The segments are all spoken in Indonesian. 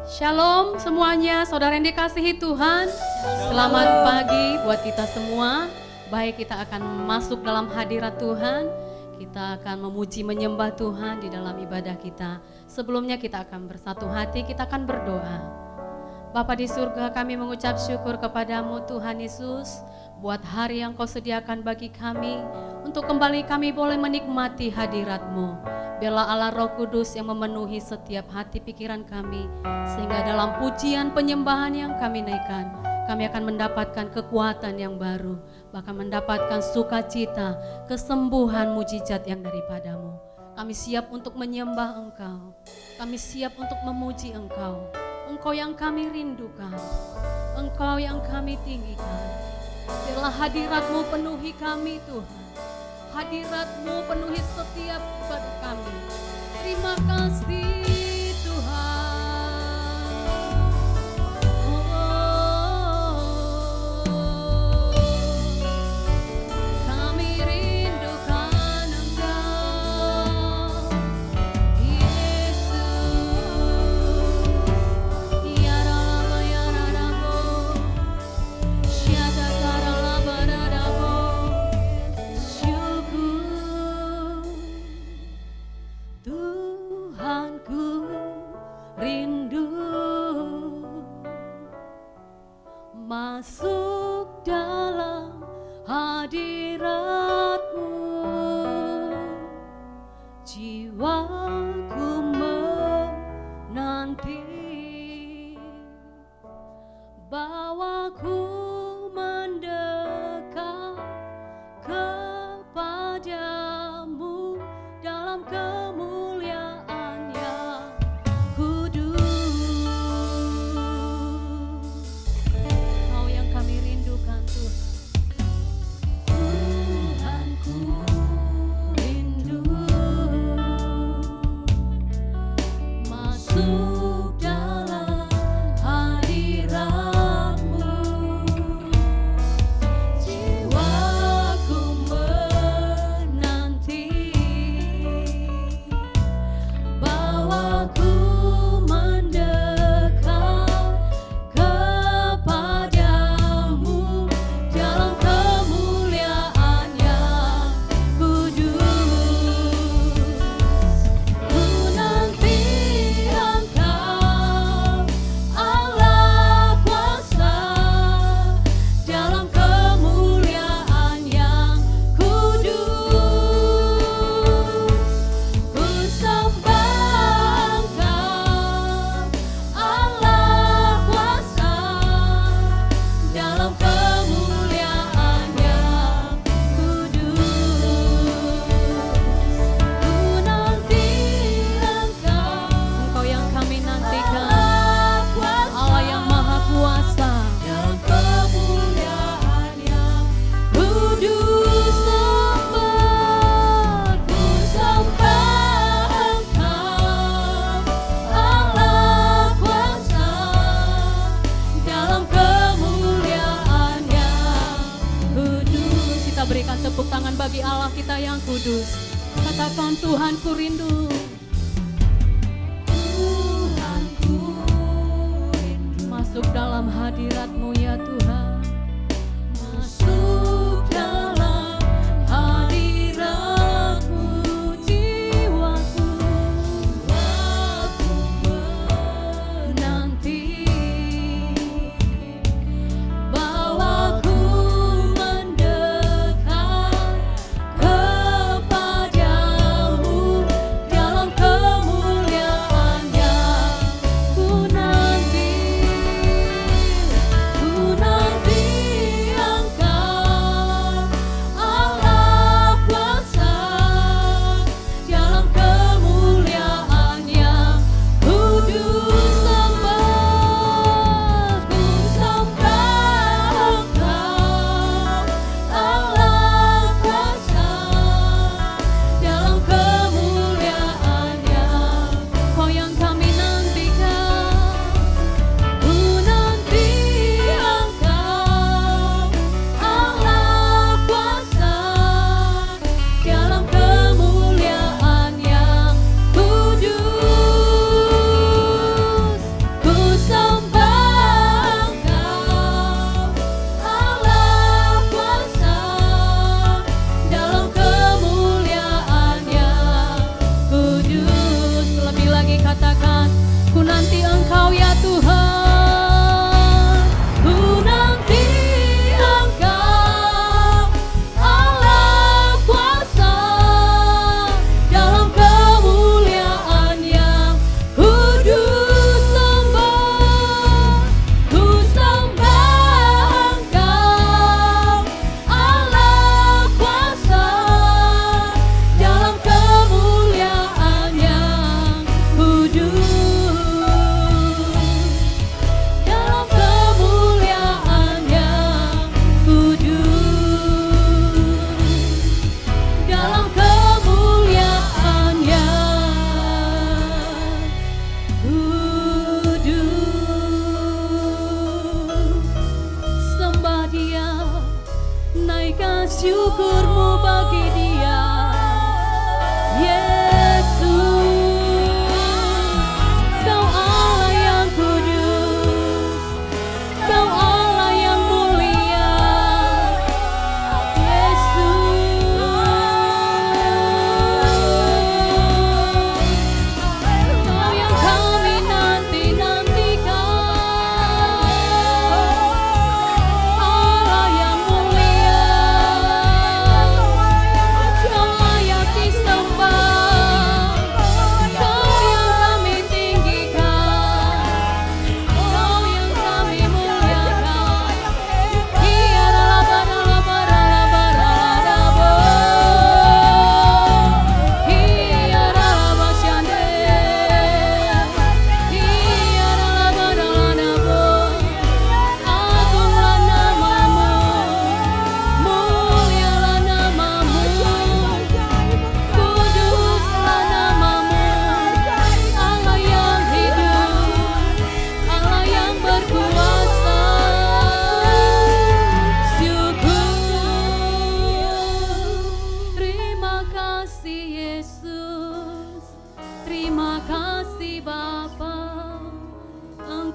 Shalom semuanya, saudara yang dikasihi Tuhan. Selamat pagi buat kita semua. Baik, kita akan masuk dalam hadirat Tuhan. Kita akan memuji menyembah Tuhan di dalam ibadah kita. Sebelumnya kita akan bersatu hati, kita akan berdoa. Bapa di surga, kami mengucap syukur kepadamu Tuhan Yesus, buat hari yang kau sediakan bagi kami, untuk kembali kami boleh menikmati hadirat-Mu. Biarlah Allah Roh Kudus yang memenuhi setiap hati pikiran kami, sehingga dalam pujian penyembahan yang kami naikkan, kami akan mendapatkan kekuatan yang baru, bahkan mendapatkan sukacita, kesembuhan mujizat yang daripadamu. Kami siap untuk menyembah Engkau, kami siap untuk memuji Engkau, Engkau yang kami rindukan, Engkau yang kami tinggikan. Biarlah hadirat-Mu penuhi kami Tuhan, hadirat-Mu penuhi setiap ibadah kami. Terima kasih Tuhan. Kami rindukan Engkau, Yesus. Ya Rama ya Ramo, Syada Karala Baradamo. Tuhanku rindu masuk dalam hadirat-Mu, jiwaku menanti, bawaku mendekat kepadamu dalam kemuliaan yang kudus. Kau yang kami rindukan Tuhan. Tuhanku rindu masuk dalam hadirat-Mu, jiwaku menanti, bawaku mendekat kepadamu dalam kemuliaan yang kudus. Ku nanti Engkau, Allah kuasa, dalam kemuliaan yang kudus. Ku sembah Engkau, Allah kuasa, dalam kemuliaan yang kudus. Ku nanti Engkau yang kami nantikan, Allah yang maha kuasa, dalam kemuliaan yang kudus. Ku sembah Engkau, Allah kuasa, dalam kemuliaan yang kudus. Kita berikan tepuk tangan bagi Allah kita yang kudus. Katakan, Tuhanku rindu. Tuhanku rindu masuk dalam hadirat-Mu ya Tuhan. Masuk dalam hadirat-Mu, jiwaku menanti, bawaku mendekat kepadamu dalam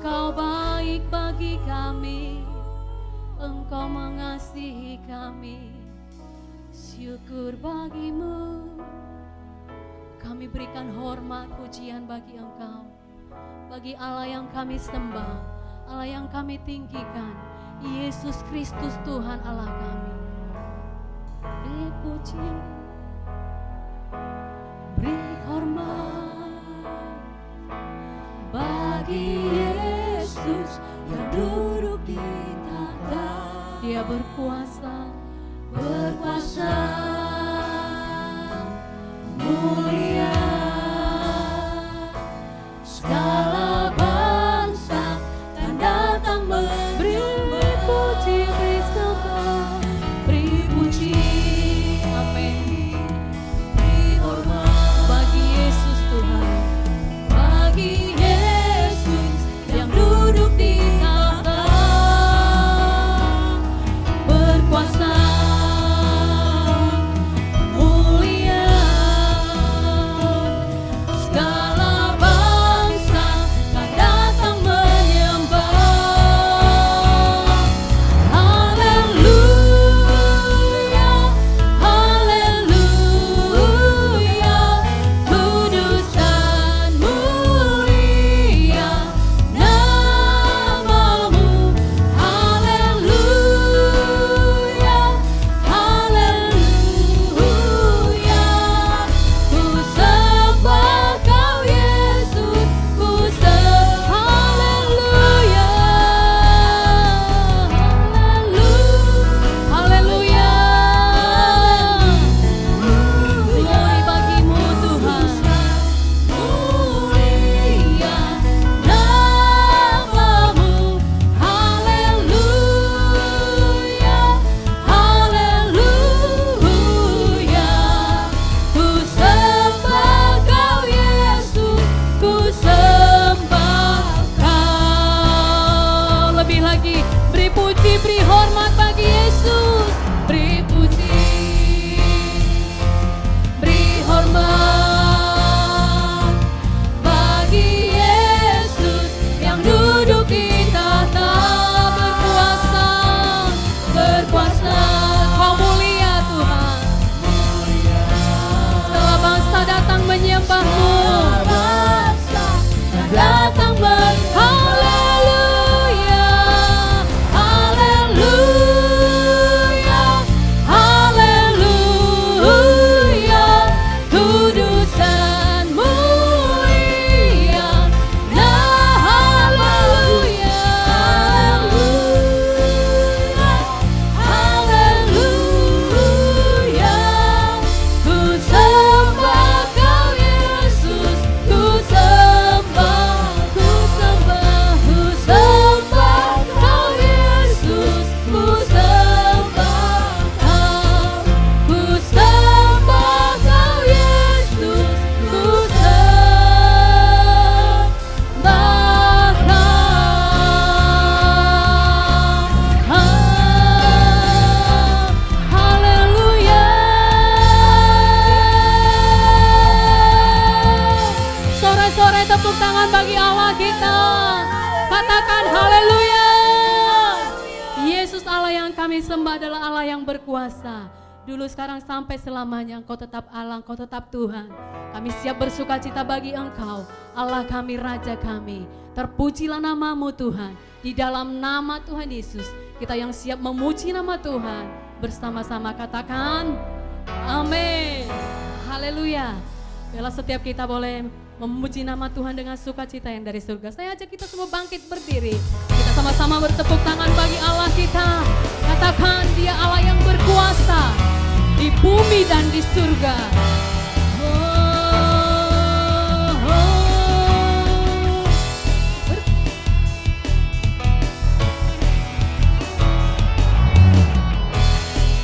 Engkau baik bagi kami, Engkau mengasihi kami. Syukur bagimu, kami berikan hormat pujian bagi Engkau, bagi Allah yang kami sembah, Allah yang kami tinggikan, Yesus Kristus Tuhan Allah kami. Beri puji, beri hormat bagi Yesus yang duduk di tahta. Dia berkuasa, berkuasa mulia. Segala bangsa akan datang beri puji, beri sembah, beri puji, amin. Beri hormat bagi Yesus Tuhan, bagi Yesus yang duduk di tahta. Berkuasa mulia, segala bangsa akan datang menyembah. Haleluya, haleluya, kudus dan mulia namamu. Haleluya, haleluya, ku sembah kau Yesus, ku sembah. Haleluya, haleluya, glory bagimu Tuhan. Mulia namamu. Haleluya, haleluya, ku sembah kau Yesus, ku sembah kau. Lebih lagi, beri puji, beri hormat bagi Yesus, beri puji, beri hormat bagi Yesus yang duduk di tahta. Berkuasa, berkuasa, kau mulia Tuhan. Segala bangsa datang menyembahmu, datang haleluya, haleluya, haleluya, kudus dan mulia. Nah, haleluya, haleluya, ku sembah kau Yesus, ku sembah, ku sembah, ku sembah kau Yesus, ku sembah kau, ku sembah kau Yesus, ku sembah kau. Haleluya. Sore-sore tepuk tangan bagi Allah kita. Katakan haleluya. Yesus Allah yang kami sembah adalah Allah yang berkuasa. Dulu, sekarang, sampai selamanya Engkau tetap Allah, Engkau tetap Tuhan. Kami siap bersuka cita bagi Engkau, Allah kami, Raja kami. Terpujilah namamu Tuhan. Di dalam nama Tuhan Yesus, kita yang siap memuji nama Tuhan bersama-sama katakan amin. Haleluya. Biarlah setiap kita boleh memuji nama Tuhan dengan sukacita yang dari surga. Saya ajak kita semua bangkit berdiri. Kita sama-sama bertepuk tangan bagi Allah kita. Katakan, Dia Allah yang berkuasa di bumi dan di surga.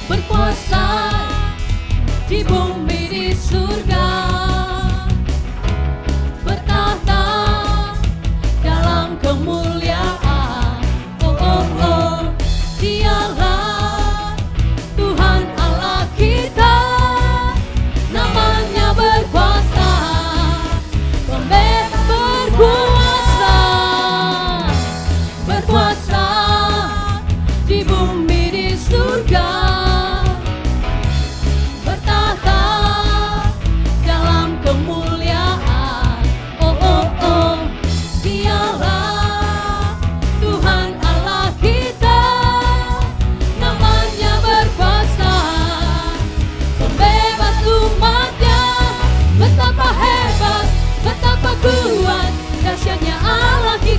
Berkuasa di bumi di surga, bertahta dalam kemuliaan. Oh oh oh, Dialah Tuhan Allah kita, nama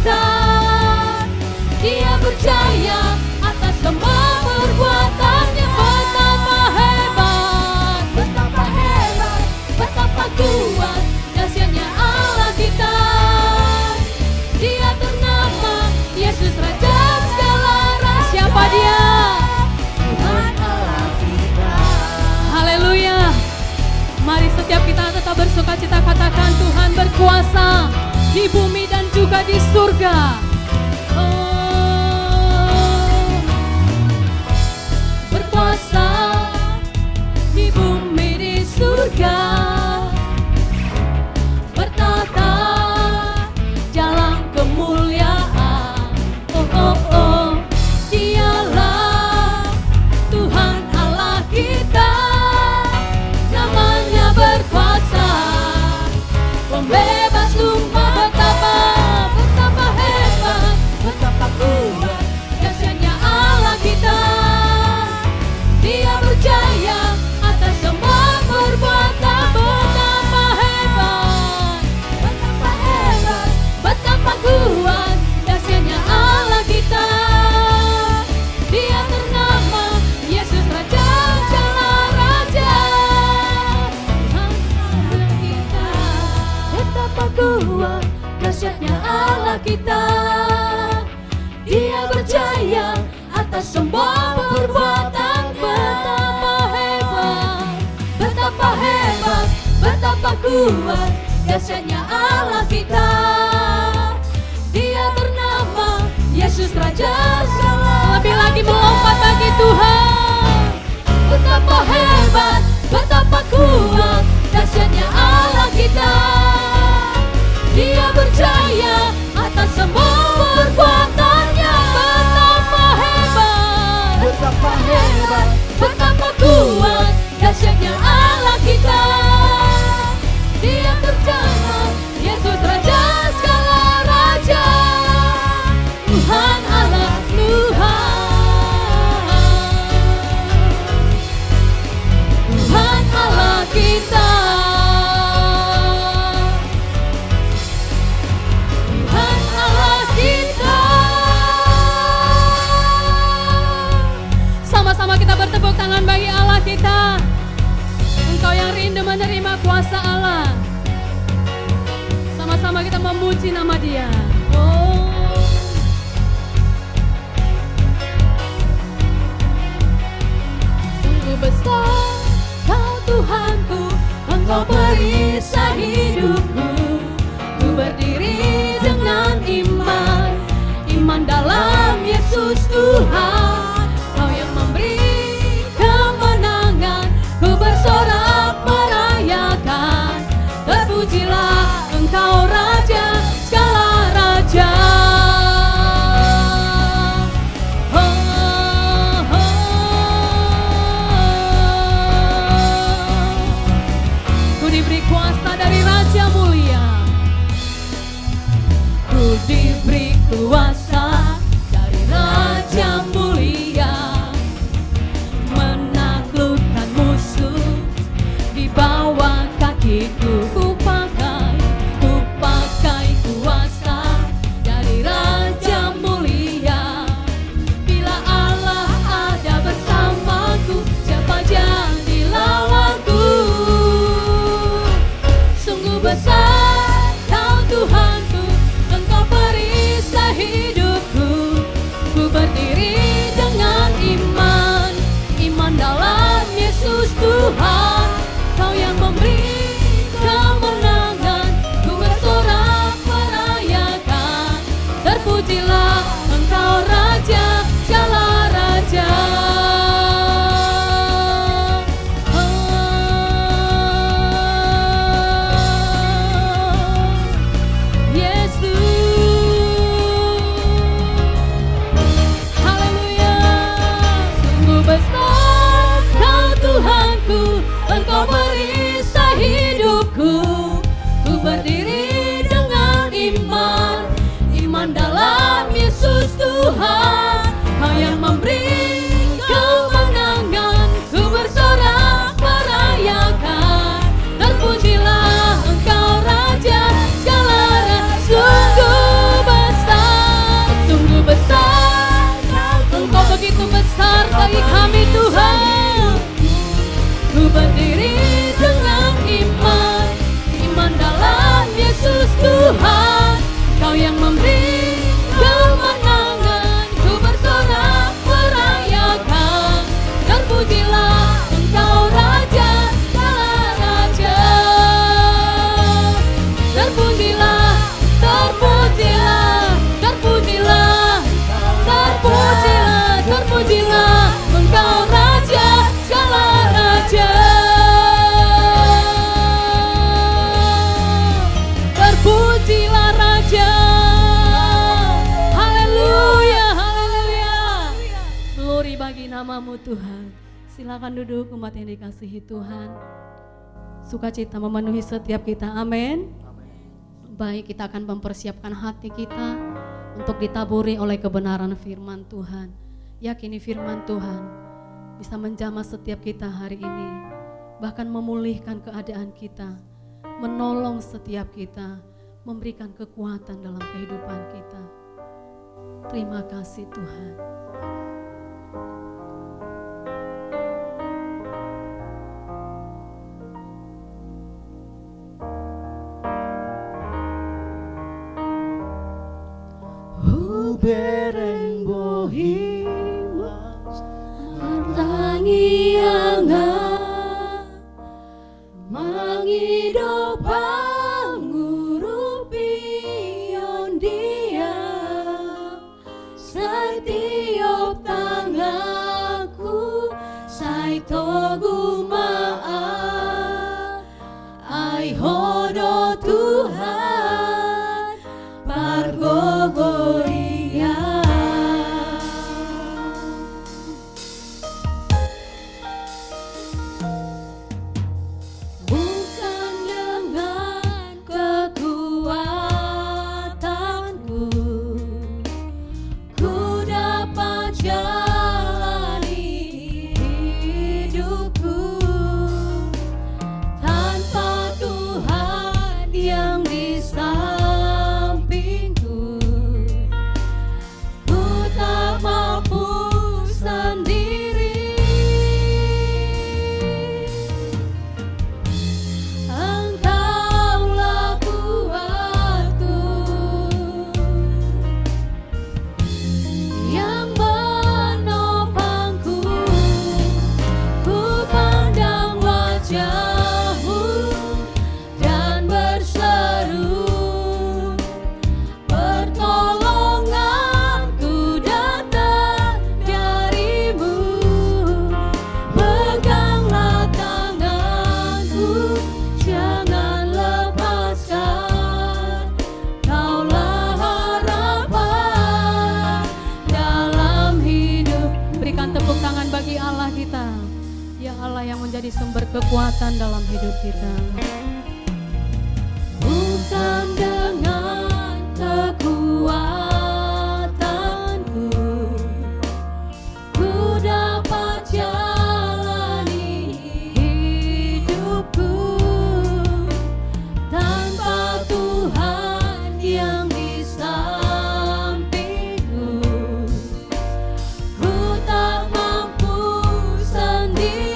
kita. Dia berjaya atas semua perbuatannya. Betapa hebat, betapa hebat, betapa kuat dahsyatnya Allah kita. Dia ternama Yesus Raja segala ras. Siapa dia? Tuhan Allah kita. Haleluya. Mari setiap kita tetap bersukacita, katakan Tuhan berkuasa di bumi dan juga di surga. Berkuasa di bumi di surga, bertata jalan kemuliaan. Oh oh oh, Dialah Tuhan Allah kita, namanya berkuasa, pembebas tumpah. Betapa hebat, betapa kuat dahsyatnya Allah kita. Dia berjaya atas semua perbuatan. Betapa hebat, betapa hebat, betapa kuat dahsyatnya Allah kita. Dia ternama Yesus Raja segala raja. Tuhan Allah kita. Betapa kuat dahsyatnya Allah kita. Dia berjaya atas semua perbuatan. Betapa hebat, betapa hebat, betapa kuat dahsyatnya Allah kita. Dia ternama Yesus Raja segala. Lebih lagi melompat bagi Tuhan. Betapa hebat, betapa kuat dahsyatnya Allah kita. Dia berjaya atas semua perbuatannya. Betapa hebat, betapa hebat, betapa kuat dahsyatnya Allah kita. Dia ternama Yesus Raja segala raja. Tuhan Allah Tuhan, Tuhan Allah kita. Tuhan Allah kita. Sama-sama kita bertepuk tangan bagi Allah kita. Engkau yang rindu menerima kuasa Allah. Sama-sama kita memuji nama Dia. Oh. Sungguh besar Kau Tuhanku, Engkau perisai hidupku. Ku berdiri dengan iman, iman dalam Yesus Tuhan. Kau yang memberi kemenangan, ku bersorak merayakan. Terpujilah Engkau Raja segala raja. Oh, oh. Ku diberi kuasa dari Raja mulia. Ku diberi kuasa dari Raja mulia, menaklukkan musuh di bawah kakiku. Ku pakai kuasa dari Raja mulia. Bila Allah ada bersamaku, siapa jadi lawanku? Sungguh besar Kau Tuhanku, Engkau perisai hidupku. Ku berdiri dengan iman, iman dalam Yesus Tuhan. Kau yang memberi kemenangan, ku bersorak merayakan. Terpujilah Engkau Raja segala raja. Haleluya. Sungguh besar Kau Tuhanku, nama-Mu Tuhan. Silakan duduk umat yang dikasihi Tuhan. Sukacita memenuhi setiap kita, amin. Baik, kita akan mempersiapkan hati kita untuk ditaburi oleh kebenaran firman Tuhan. Yakini firman Tuhan bisa menjamah setiap kita hari ini, bahkan memulihkan keadaan kita, menolong setiap kita, memberikan kekuatan dalam kehidupan kita. Terima kasih Tuhan. Bereng bohimas martangi angan mangido pangurupi dia setiap tanganku sai togu maaf ai hodo Tuhan pargogori. Menjadi sumber kekuatan dalam hidup kita. Bukan dengan kekuatanku ku dapat jalani hidupku tanpa Tuhan yang di sampingku. Ku tak mampu sendiri.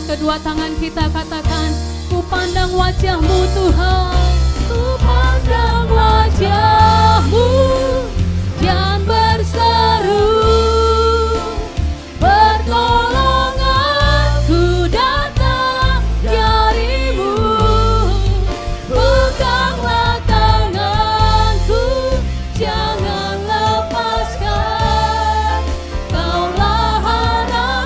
Kedua tangan kita katakan, ku pandang wajah-Mu Tuhan, ku pandang wajah-Mu dan berseru, pertolonganku datang dari-Mu, peganglah tanganku, jangan lepaskan, Kaulah harapan.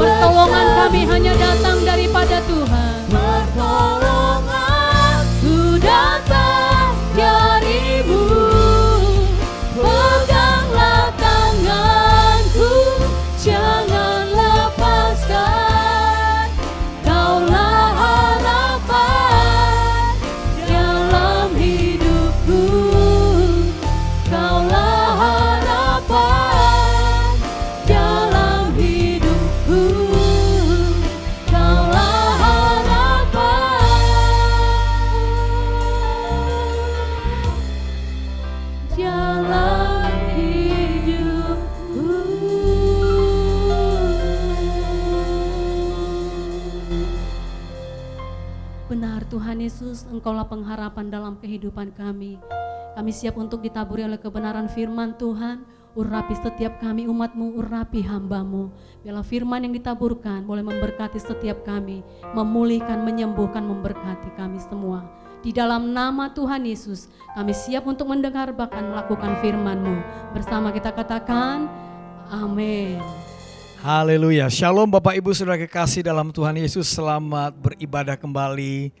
Pertolongan kami hanya datang daripada Tuhan. Pertolonganku datang dari-Mu, peganglah tanganku, jangan lepaskan, Kaulah harapan dalam hidupku, Kaulah harapan dalam hidupku. Benar Tuhan Yesus, Engkaulah pengharapan dalam kehidupan kami. Kami siap untuk ditaburi oleh kebenaran firman Tuhan. Urapi setiap kami umat-Mu, urapi hamba-Mu. Biarlah firman yang ditaburkan boleh memberkati setiap kami, memulihkan, menyembuhkan, memberkati kami semua. Di dalam nama Tuhan Yesus, kami siap untuk mendengar bahkan melakukan firman-Mu. Bersama kita katakan, amin. Haleluya. Shalom Bapak Ibu Saudara kekasih dalam Tuhan Yesus. Selamat beribadah kembali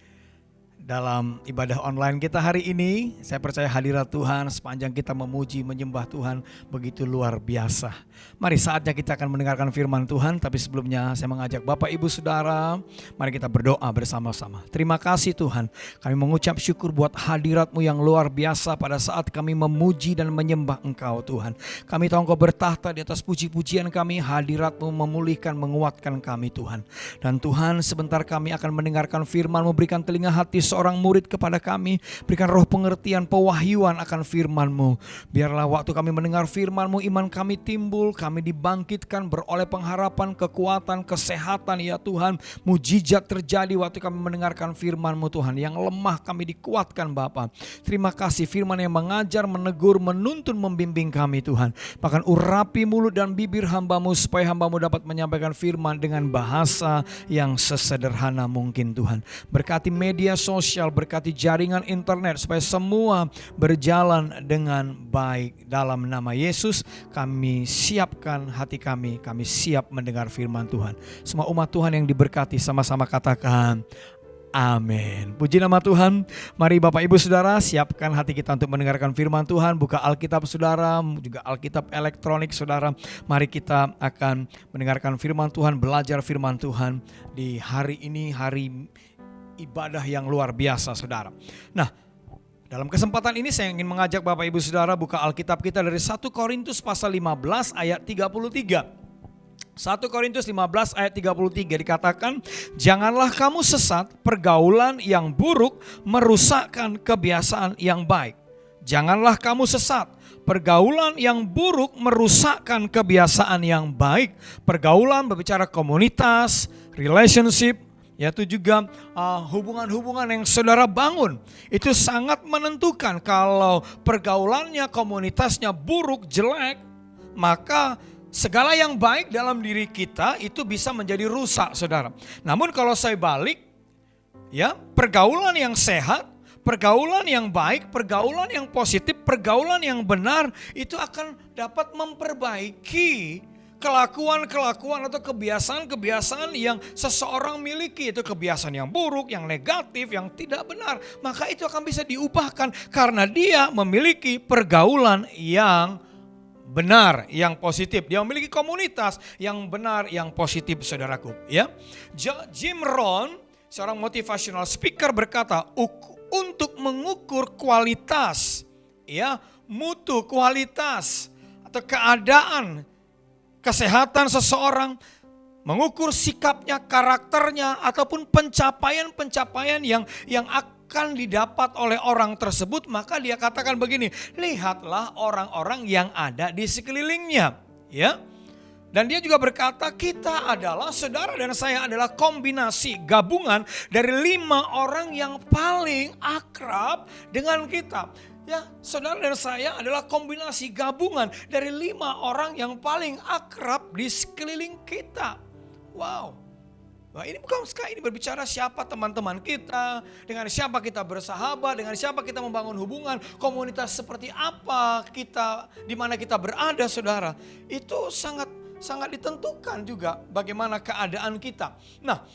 dalam ibadah online kita hari ini. Saya percaya hadirat Tuhan sepanjang kita memuji, menyembah Tuhan begitu luar biasa. Mari saatnya kita akan mendengarkan firman Tuhan. Tapi sebelumnya saya mengajak Bapak Ibu Saudara, mari kita berdoa bersama-sama. Terima kasih Tuhan, kami mengucap syukur buat hadirat-Mu yang luar biasa pada saat kami memuji dan menyembah Engkau Tuhan. Kami tahu Engkau bertahta di atas puji-pujian kami, hadirat-Mu memulihkan, menguatkan kami Tuhan. Dan Tuhan, sebentar kami akan mendengarkan firman-Mu, berikan telinga hati seorang murid kepada kami, berikan roh pengertian, pewahyuan akan firman-Mu. Biarlah waktu kami mendengar firman-Mu, iman kami timbul, kami dibangkitkan, beroleh pengharapan, kekuatan, kesehatan ya Tuhan. Mujizat terjadi waktu kami mendengarkan firman-Mu Tuhan. Yang lemah kami dikuatkan Bapa. Terima kasih firman yang mengajar, menegur, menuntun, membimbing kami Tuhan. Bahkan urapi mulut dan bibir hamba-Mu supaya hamba-Mu dapat menyampaikan firman dengan bahasa yang sesederhana mungkin Tuhan. Berkati media sosial, berkati jaringan internet supaya semua berjalan dengan baik. Dalam nama Yesus kami siapkan hati kami siap mendengar firman Tuhan. Semua umat Tuhan yang diberkati sama-sama katakan amin. Puji nama Tuhan. Mari Bapak Ibu Saudara siapkan hati kita untuk mendengarkan firman Tuhan. Buka Alkitab Saudara, juga Alkitab elektronik Saudara. Mari kita akan mendengarkan firman Tuhan, belajar firman Tuhan di hari ini, hari ibadah yang luar biasa Saudara. Nah, dalam kesempatan ini saya ingin mengajak Bapak Ibu Saudara buka Alkitab kita dari 1 Korintus pasal 15 ayat 33. 1 Korintus 15 ayat 33 dikatakan, janganlah kamu sesat, pergaulan yang buruk merusakkan kebiasaan yang baik. Janganlah kamu sesat, pergaulan yang buruk merusakkan kebiasaan yang baik. Pergaulan berbicara komunitas, relationship, yaitu juga hubungan-hubungan yang saudara bangun. Itu sangat menentukan. Kalau pergaulannya, komunitasnya buruk, jelek, maka segala yang baik dalam diri kita itu bisa menjadi rusak saudara. Namun kalau saya balik, ya, pergaulan yang sehat, pergaulan yang baik, pergaulan yang positif, pergaulan yang benar, itu akan dapat memperbaiki kelakuan-kelakuan atau kebiasaan-kebiasaan yang seseorang miliki. Itu kebiasaan yang buruk, yang negatif, yang tidak benar. Maka itu akan bisa diubahkan karena dia memiliki pergaulan yang benar, yang positif. Dia memiliki komunitas yang benar, yang positif saudaraku. Ya, Jim Rohn, seorang motivational speaker berkata, untuk mengukur kualitas, ya, mutu kualitas atau keadaan kesehatan seseorang, mengukur sikapnya, karakternya, ataupun pencapaian-pencapaian yang akan didapat oleh orang tersebut, maka dia katakan begini, lihatlah orang-orang yang ada di sekelilingnya, ya. Dan dia juga berkata, kita adalah, saudara dan saya adalah kombinasi, gabungan dari 5 orang yang paling akrab dengan kita. Ya, saudara dan saya adalah kombinasi gabungan dari 5 orang yang paling akrab di sekeliling kita. Wow. Nah, ini bukan sekali ini berbicara siapa teman-teman kita, dengan siapa kita bersahabat, dengan siapa kita membangun hubungan, komunitas seperti apa kita, di mana kita berada saudara. Itu sangat ditentukan juga bagaimana keadaan kita. Nah,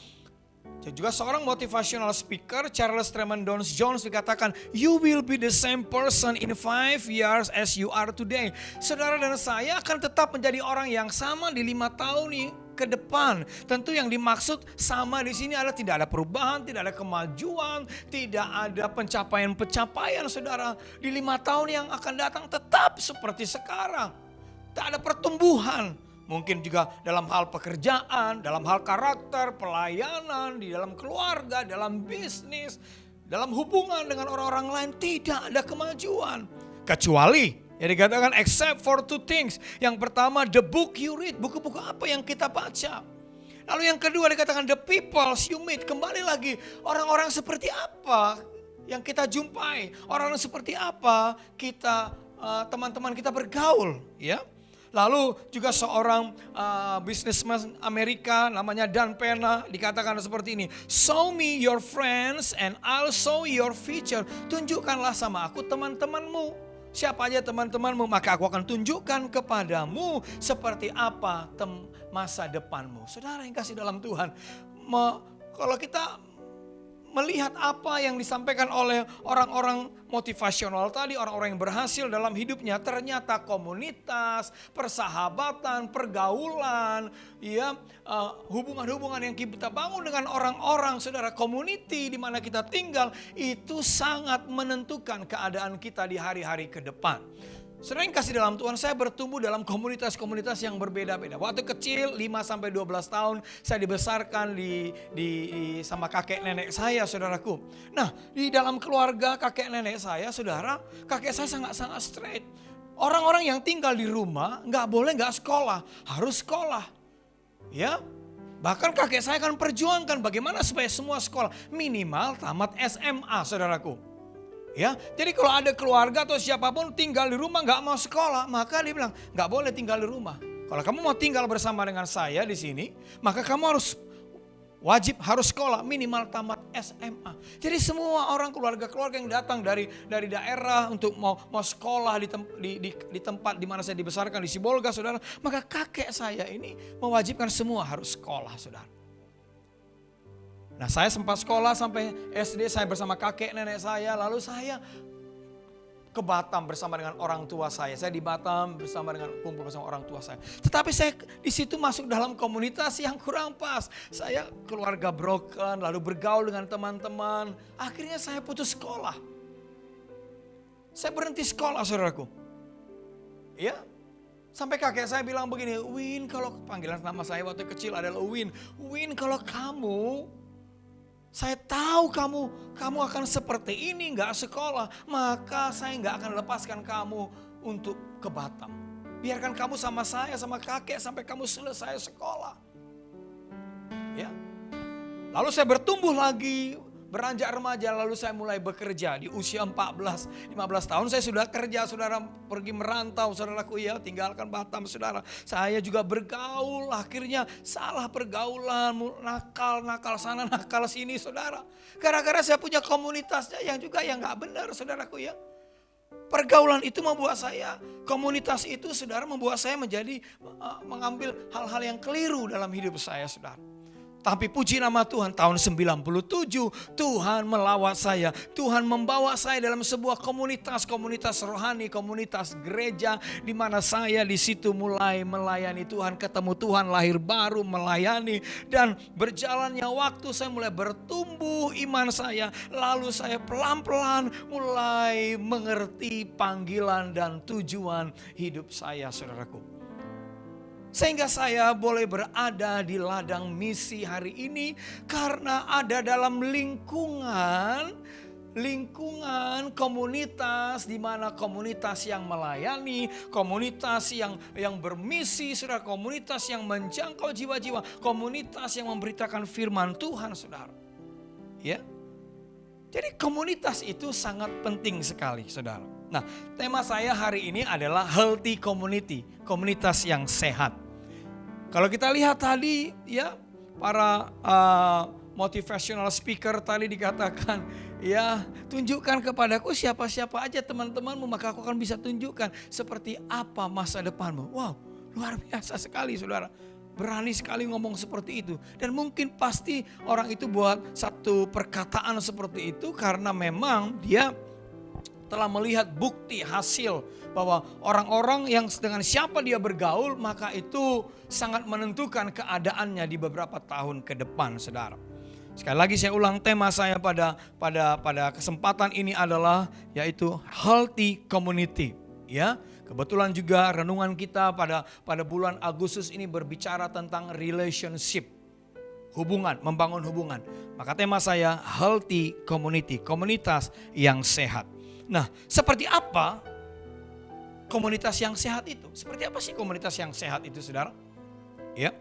juga seorang motivational speaker Charles Tremaine Jones dikatakan, you will be the same person in 5 years as you are today. Saudara dan saya akan tetap menjadi orang yang sama di 5 tahun ke depan. Tentu yang dimaksud sama di sini adalah tidak ada perubahan, tidak ada kemajuan, tidak ada pencapaian-pencapaian saudara. Di 5 tahun yang akan datang tetap seperti sekarang. Tak ada pertumbuhan. Mungkin juga dalam hal pekerjaan, dalam hal karakter, pelayanan, di dalam keluarga, dalam bisnis, dalam hubungan dengan orang-orang lain tidak ada kemajuan. Kecuali, ya dikatakan except for 2 things. Yang pertama, the book you read, buku-buku apa yang kita baca. Lalu yang kedua dikatakan the people you meet. Kembali lagi, orang-orang seperti apa yang kita jumpai, orang-orang seperti apa kita, teman-teman kita bergaul, ya. Lalu juga seorang businessman Amerika namanya Dan Pena dikatakan seperti ini. Show me your friends and I'll show your future. Tunjukkanlah sama aku teman-temanmu. Siapa aja teman-temanmu, maka aku akan tunjukkan kepadamu seperti apa masa depanmu. Saudara yang kasih dalam Tuhan, kalau kita melihat apa yang disampaikan oleh orang-orang motivasional tadi, orang-orang yang berhasil dalam hidupnya, ternyata komunitas, persahabatan, pergaulan, ya, hubungan-hubungan yang kita bangun dengan orang-orang, saudara, community di mana kita tinggal, itu sangat menentukan keadaan kita di hari-hari ke depan. Sering kasih dalam Tuhan, saya bertumbuh dalam komunitas-komunitas yang berbeda-beda. Waktu kecil 5-12 tahun saya dibesarkan sama kakek nenek saya, saudaraku. Nah, di dalam keluarga kakek nenek saya, saudara, kakek saya sangat-sangat straight. Orang-orang yang tinggal di rumah nggak sekolah, harus sekolah. Ya, bahkan kakek saya akan perjuangkan bagaimana supaya semua sekolah minimal tamat SMA, saudaraku. Ya, jadi kalau ada keluarga atau siapapun tinggal di rumah nggak mau sekolah, maka dia bilang nggak boleh tinggal di rumah. Kalau kamu mau tinggal bersama dengan saya di sini, maka kamu wajib harus sekolah minimal tamat SMA. Jadi semua orang keluarga yang datang dari daerah untuk mau sekolah di tempat di mana saya dibesarkan di Sibolga, saudara, maka kakek saya ini mewajibkan semua harus sekolah, saudara. Nah, saya sempat sekolah sampai SD, saya bersama kakek nenek saya, lalu saya ke Batam bersama dengan orang tua saya. Saya di Batam kumpul bersama orang tua saya. Tetapi saya di situ masuk dalam komunitas yang kurang pas. Saya keluarga broken, lalu bergaul dengan teman-teman. Akhirnya saya putus sekolah. Saya berhenti sekolah, saudaraku. Ya, sampai kakek saya bilang begini, Win, kalau panggilan nama saya waktu kecil adalah Win. Win, kalau saya tahu kamu akan seperti ini, nggak sekolah, maka saya nggak akan lepaskan kamu untuk ke Batam. Biarkan kamu sama saya, sama kakek sampai kamu selesai sekolah. Ya. Lalu saya bertumbuh lagi, beranjak remaja, lalu saya mulai bekerja. Di usia 14-15 tahun saya sudah kerja, saudara, pergi merantau, saudaraku, ya, tinggalkan Batam, saudara. Saya juga bergaul, akhirnya salah pergaulan, nakal sana, nakal sini, saudara. Gara-gara saya punya komunitasnya yang juga yang gak benar, saudaraku, ya. Pergaulan itu membuat saya, komunitas itu, saudara, membuat saya mengambil hal-hal yang keliru dalam hidup saya, saudara. Tapi puji nama Tuhan, tahun 97 Tuhan melawat saya. Tuhan membawa saya dalam sebuah komunitas rohani, komunitas gereja, di mana saya di situ mulai melayani Tuhan, ketemu Tuhan, lahir baru, melayani, dan berjalannya waktu saya mulai bertumbuh iman saya. Lalu saya pelan-pelan mulai mengerti panggilan dan tujuan hidup saya, saudaraku. Sehingga saya boleh berada di ladang misi hari ini karena ada dalam lingkungan komunitas, di mana komunitas yang melayani, komunitas yang bermisi, saudara, komunitas yang menjangkau jiwa-jiwa, komunitas yang memberitakan firman Tuhan, saudara. Ya. Jadi komunitas itu sangat penting sekali, saudara. Nah, tema saya hari ini adalah healthy community, komunitas yang sehat. Kalau kita lihat tadi, ya, para motivational speaker tadi dikatakan, ya, tunjukkan kepadaku siapa-siapa aja teman-temanmu, maka aku akan bisa tunjukkan seperti apa masa depanmu. Wow, luar biasa sekali, saudara. Berani sekali ngomong seperti itu. Dan mungkin pasti orang itu buat satu perkataan seperti itu karena memang dia telah melihat bukti hasil bahwa orang-orang yang dengan siapa dia bergaul, maka itu sangat menentukan keadaannya di beberapa tahun ke depan, saudara. Sekali lagi saya ulang, tema saya pada kesempatan ini adalah yaitu healthy community. Ya, kebetulan juga renungan kita pada bulan Agustus ini berbicara tentang relationship, hubungan, membangun hubungan. Maka tema saya healthy community, komunitas yang sehat. Nah, seperti apa komunitas yang sehat itu? Seperti apa sih komunitas yang sehat itu, saudara? Ya.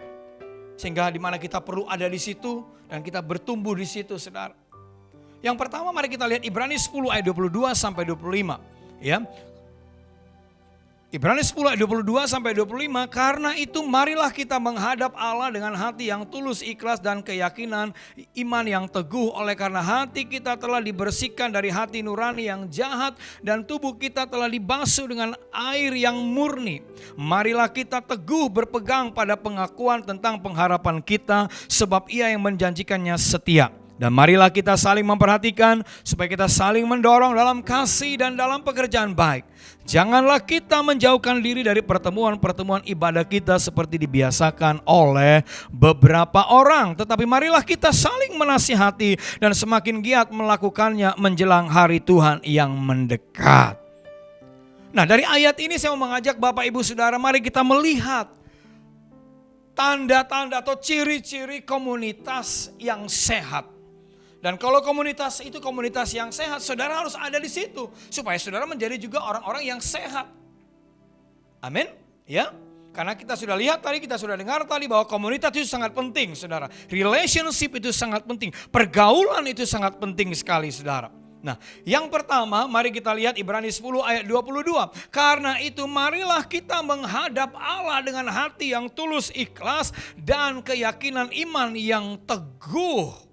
Sehingga di mana kita perlu ada di situ dan kita bertumbuh di situ, saudara. Yang pertama mari kita lihat Ibrani 10 ayat 22 sampai 25. Ya. Ibrani 10 ayat 22 sampai 25, karena itu marilah kita menghadap Allah dengan hati yang tulus, ikhlas dan keyakinan iman yang teguh. Oleh karena hati kita telah dibersihkan dari hati nurani yang jahat dan tubuh kita telah dibasuh dengan air yang murni. Marilah kita teguh berpegang pada pengakuan tentang pengharapan kita, sebab Ia yang menjanjikannya setia. Dan marilah kita saling memperhatikan supaya kita saling mendorong dalam kasih dan dalam pekerjaan baik. Janganlah kita menjauhkan diri dari pertemuan-pertemuan ibadah kita seperti dibiasakan oleh beberapa orang. Tetapi marilah kita saling menasihati dan semakin giat melakukannya menjelang hari Tuhan yang mendekat. Nah, dari ayat ini saya mau mengajak Bapak Ibu Saudara, mari kita melihat tanda-tanda atau ciri-ciri komunitas yang sehat. Dan kalau komunitas itu komunitas yang sehat, saudara harus ada di situ supaya saudara menjadi juga orang-orang yang sehat. Amin, ya. Karena kita sudah lihat tadi, kita sudah dengar tadi bahwa komunitas itu sangat penting, saudara. Relationship itu sangat penting, pergaulan itu sangat penting sekali, saudara. Nah, yang pertama mari kita lihat Ibrani 10 ayat 22. Karena itu marilah kita menghadap Allah dengan hati yang tulus, ikhlas dan keyakinan iman yang teguh.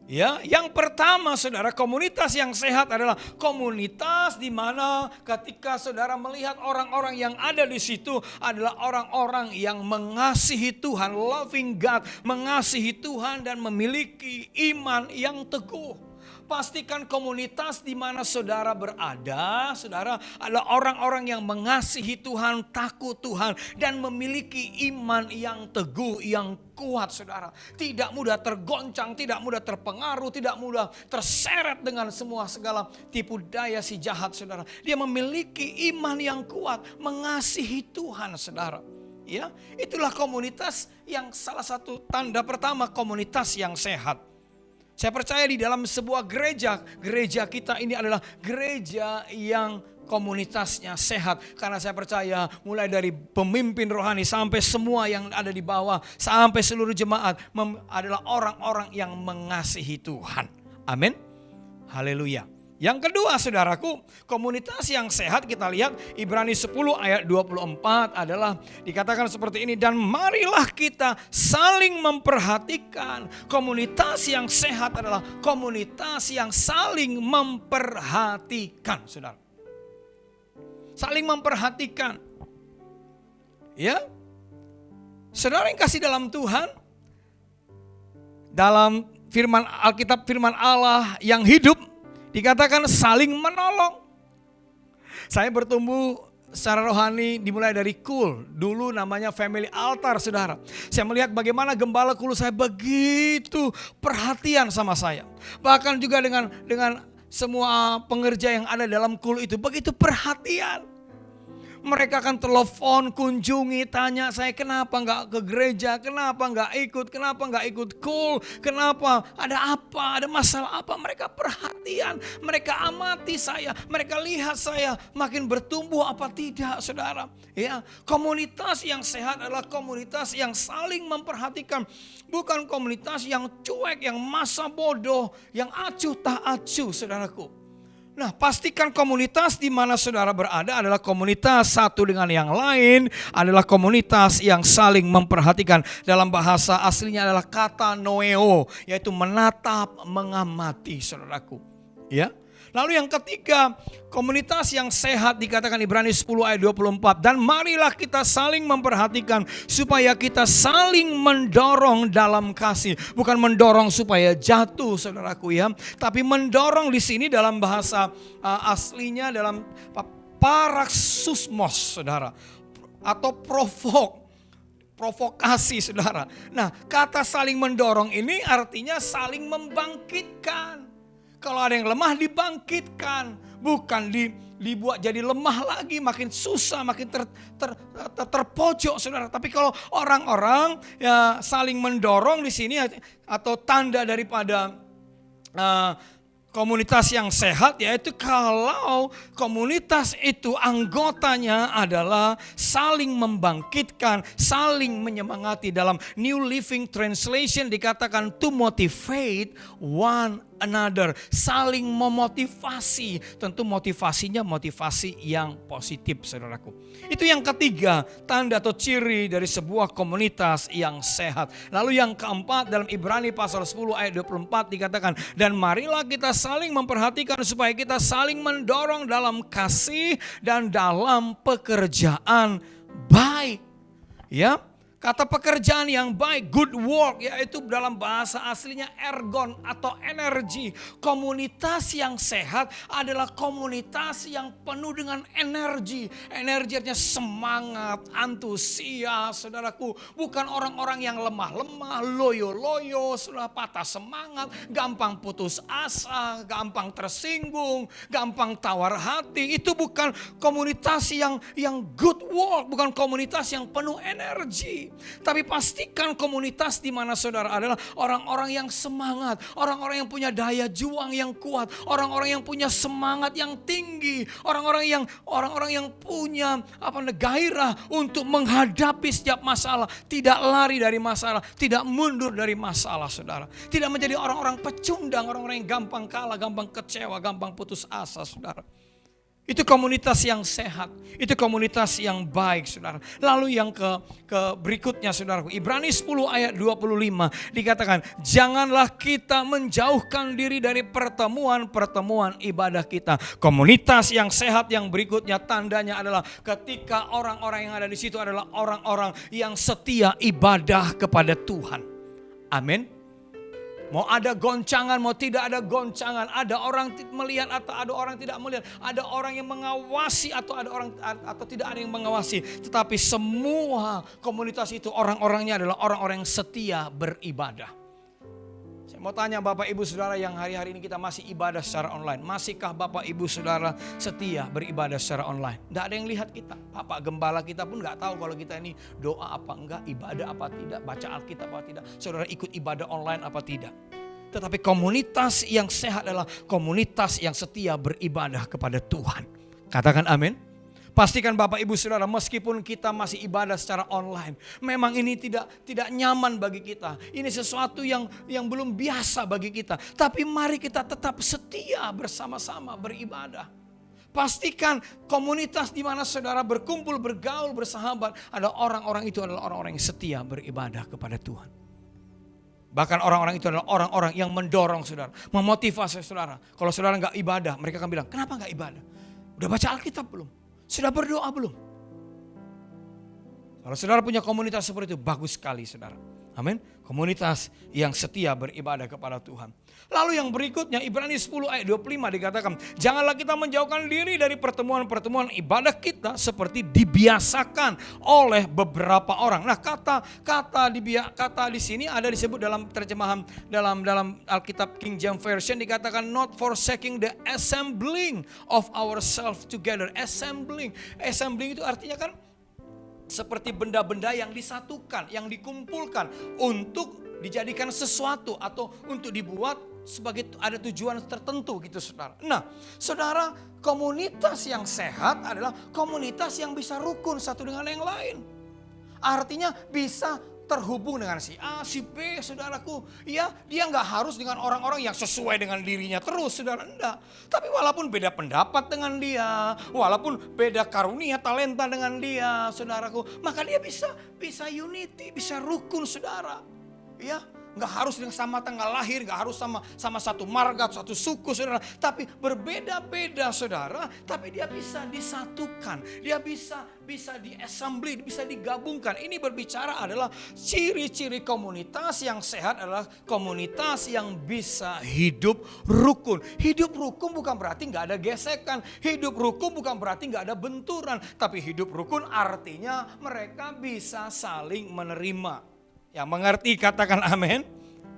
Ya, yang pertama saudara, komunitas yang sehat adalah komunitas di mana ketika saudara melihat orang-orang yang ada di situ adalah orang-orang yang mengasihi Tuhan, loving God, mengasihi Tuhan dan memiliki iman yang teguh. Pastikan komunitas di mana saudara berada, saudara adalah orang-orang yang mengasihi Tuhan, takut Tuhan dan memiliki iman yang teguh, yang kuat, saudara. Tidak mudah tergoncang, tidak mudah terpengaruh, tidak mudah terseret dengan semua segala tipu daya si jahat, saudara. Dia memiliki iman yang kuat, mengasihi Tuhan, saudara. Ya, itulah komunitas yang salah satu tanda pertama komunitas yang sehat. Saya percaya di dalam sebuah gereja kita ini adalah gereja yang komunitasnya sehat. Karena saya percaya mulai dari pemimpin rohani sampai semua yang ada di bawah, sampai seluruh jemaat adalah orang-orang yang mengasihi Tuhan. Amin. Haleluya. Yang kedua saudaraku, komunitas yang sehat kita lihat Ibrani 10 ayat 24 adalah dikatakan seperti ini. Dan marilah kita saling memperhatikan. Komunitas yang sehat adalah komunitas yang saling memperhatikan, saudara. Saling memperhatikan. Ya. Saudara yang kasih dalam Tuhan, dalam firman Alkitab, firman Allah yang hidup, dikatakan saling menolong. Saya bertumbuh secara rohani dimulai dari Kul. Dulu namanya Family Altar, saudara. Saya melihat bagaimana gembala Kul saya begitu perhatian sama saya. Bahkan juga dengan semua pengerja yang ada dalam Kul itu begitu perhatian. Mereka akan telepon, kunjungi, tanya saya kenapa nggak ke gereja, kenapa nggak ikut Kul, kenapa, ada apa, ada masalah apa. Mereka perhatian, mereka amati saya, mereka lihat saya makin bertumbuh apa tidak, saudara. Ya, komunitas yang sehat adalah komunitas yang saling memperhatikan, bukan komunitas yang cuek, yang masa bodoh, yang acuh tak acuh, saudaraku. Nah, pastikan komunitas di mana saudara berada adalah komunitas satu dengan yang lain, adalah komunitas yang saling memperhatikan. Dalam bahasa aslinya adalah kata noeo, yaitu menatap, mengamati, saudaraku. Ya. Lalu yang ketiga, komunitas yang sehat dikatakan Ibrani 10 ayat 24. Dan marilah kita saling memperhatikan supaya kita saling mendorong dalam kasih. Bukan mendorong supaya jatuh, saudaraku ya. Tapi mendorong di sini dalam bahasa aslinya dalam paraksusmos, saudara. Atau provokasi, saudara. Nah, kata saling mendorong ini artinya saling membangkitkan. Kalau ada yang lemah dibangkitkan, bukan dibuat jadi lemah lagi, makin susah, makin terpojok, saudara. Tapi kalau orang-orang ya saling mendorong di sini atau tanda daripada Komunitas yang sehat yaitu kalau komunitas itu anggotanya adalah saling membangkitkan, saling menyemangati. Dalam New Living Translation dikatakan to motivate one another, saling memotivasi. Tentu motivasinya motivasi yang positif, saudaraku. Itu yang ketiga, tanda atau ciri dari sebuah komunitas yang sehat. Lalu yang keempat, dalam Ibrani pasal 10 ayat 24 dikatakan, dan marilah kita saling memperhatikan supaya kita saling mendorong dalam kasih dan dalam pekerjaan baik. Ya, kata pekerjaan yang baik, good work, yaitu dalam bahasa aslinya ergon atau energi. Komunitas yang sehat adalah komunitas yang penuh dengan energi. Energi artinya semangat, antusias, saudaraku. Bukan orang-orang yang lemah-lemah, loyo-loyo, sudah patah semangat, gampang putus asa, gampang tersinggung, gampang tawar hati. Itu bukan komunitas yang good work, bukan komunitas yang penuh energi. Tapi pastikan komunitas di mana saudara adalah orang-orang yang semangat, orang-orang yang punya daya juang yang kuat, orang-orang yang punya semangat yang tinggi, orang-orang yang punya gairah untuk menghadapi setiap masalah, tidak lari dari masalah, tidak mundur dari masalah, saudara. Tidak menjadi orang-orang pecundang, orang-orang yang gampang kalah, gampang kecewa, gampang putus asa, saudara. Itu komunitas yang sehat, itu komunitas yang baik, saudara. Lalu yang ke berikutnya, saudaraku, Ibrani 10 ayat 25 dikatakan, janganlah kita menjauhkan diri dari pertemuan-pertemuan ibadah kita. Komunitas yang sehat yang berikutnya tandanya adalah ketika orang-orang yang ada di situ adalah orang-orang yang setia ibadah kepada Tuhan. Amin. Mau ada goncangan, mau tidak ada goncangan, ada orang melihat atau ada orang tidak melihat, ada orang yang mengawasi atau tidak ada yang mengawasi, tetapi semua komunitas itu orang-orangnya adalah orang-orang yang setia beribadah. Saya mau tanya Bapak Ibu Saudara yang hari-hari ini kita masih ibadah secara online, masihkah Bapak Ibu Saudara setia beribadah secara online? Tidak ada yang lihat kita, Bapak Gembala kita pun nggak tahu kalau kita ini doa apa enggak, ibadah apa tidak, baca Alkitab apa tidak, saudara ikut ibadah online apa tidak. Tetapi komunitas yang sehat adalah komunitas yang setia beribadah kepada Tuhan. Katakan amin. Pastikan Bapak Ibu Saudara, meskipun kita masih ibadah secara online, memang ini tidak nyaman bagi kita. Ini sesuatu yang belum biasa bagi kita. Tapi mari kita tetap setia bersama-sama beribadah. Pastikan komunitas di mana saudara berkumpul, bergaul, bersahabat, ada orang-orang itu adalah orang-orang yang setia beribadah kepada Tuhan. Bahkan orang-orang itu adalah orang-orang yang mendorong saudara, memotivasi saudara. Kalau saudara nggak ibadah, mereka akan bilang, kenapa nggak ibadah? Udah baca Alkitab belum? Sudah berdoa belum? Kalau saudara punya komunitas seperti itu, bagus sekali saudara. Amin. Komunitas yang setia beribadah kepada Tuhan. Lalu yang berikutnya Ibrani 10 ayat 25 dikatakan, janganlah kita menjauhkan diri dari pertemuan-pertemuan ibadah kita seperti dibiasakan oleh beberapa orang. Nah, kata di sini ada disebut dalam terjemahan dalam Alkitab King James Version dikatakan not forsaking the assembling of ourselves together. Assembling itu artinya kan seperti benda-benda yang disatukan, yang dikumpulkan untuk dijadikan sesuatu atau untuk dibuat sebagai ada tujuan tertentu gitu saudara. Nah saudara, komunitas yang sehat adalah komunitas yang bisa rukun satu dengan yang lain. Artinya bisa terhubung dengan si A, si B, saudaraku. Ya, dia nggak harus dengan orang-orang yang sesuai dengan dirinya terus, saudara. Enggak. Tapi walaupun beda pendapat dengan dia, walaupun beda karunia, talenta dengan dia, saudaraku, maka dia bisa unity, bisa rukun, saudara. Ya, nggak harus dengan sama tanggal lahir, nggak harus sama satu marga, satu suku, saudara. Tapi berbeda-beda, saudara. Tapi dia bisa disatukan, dia bisa di-assembly, bisa digabungkan. Ini berbicara adalah ciri-ciri komunitas yang sehat adalah komunitas yang bisa hidup rukun. Hidup rukun bukan berarti nggak ada gesekan. Hidup rukun bukan berarti nggak ada benturan. Tapi hidup rukun artinya mereka bisa saling menerima. Yang mengerti katakan amin.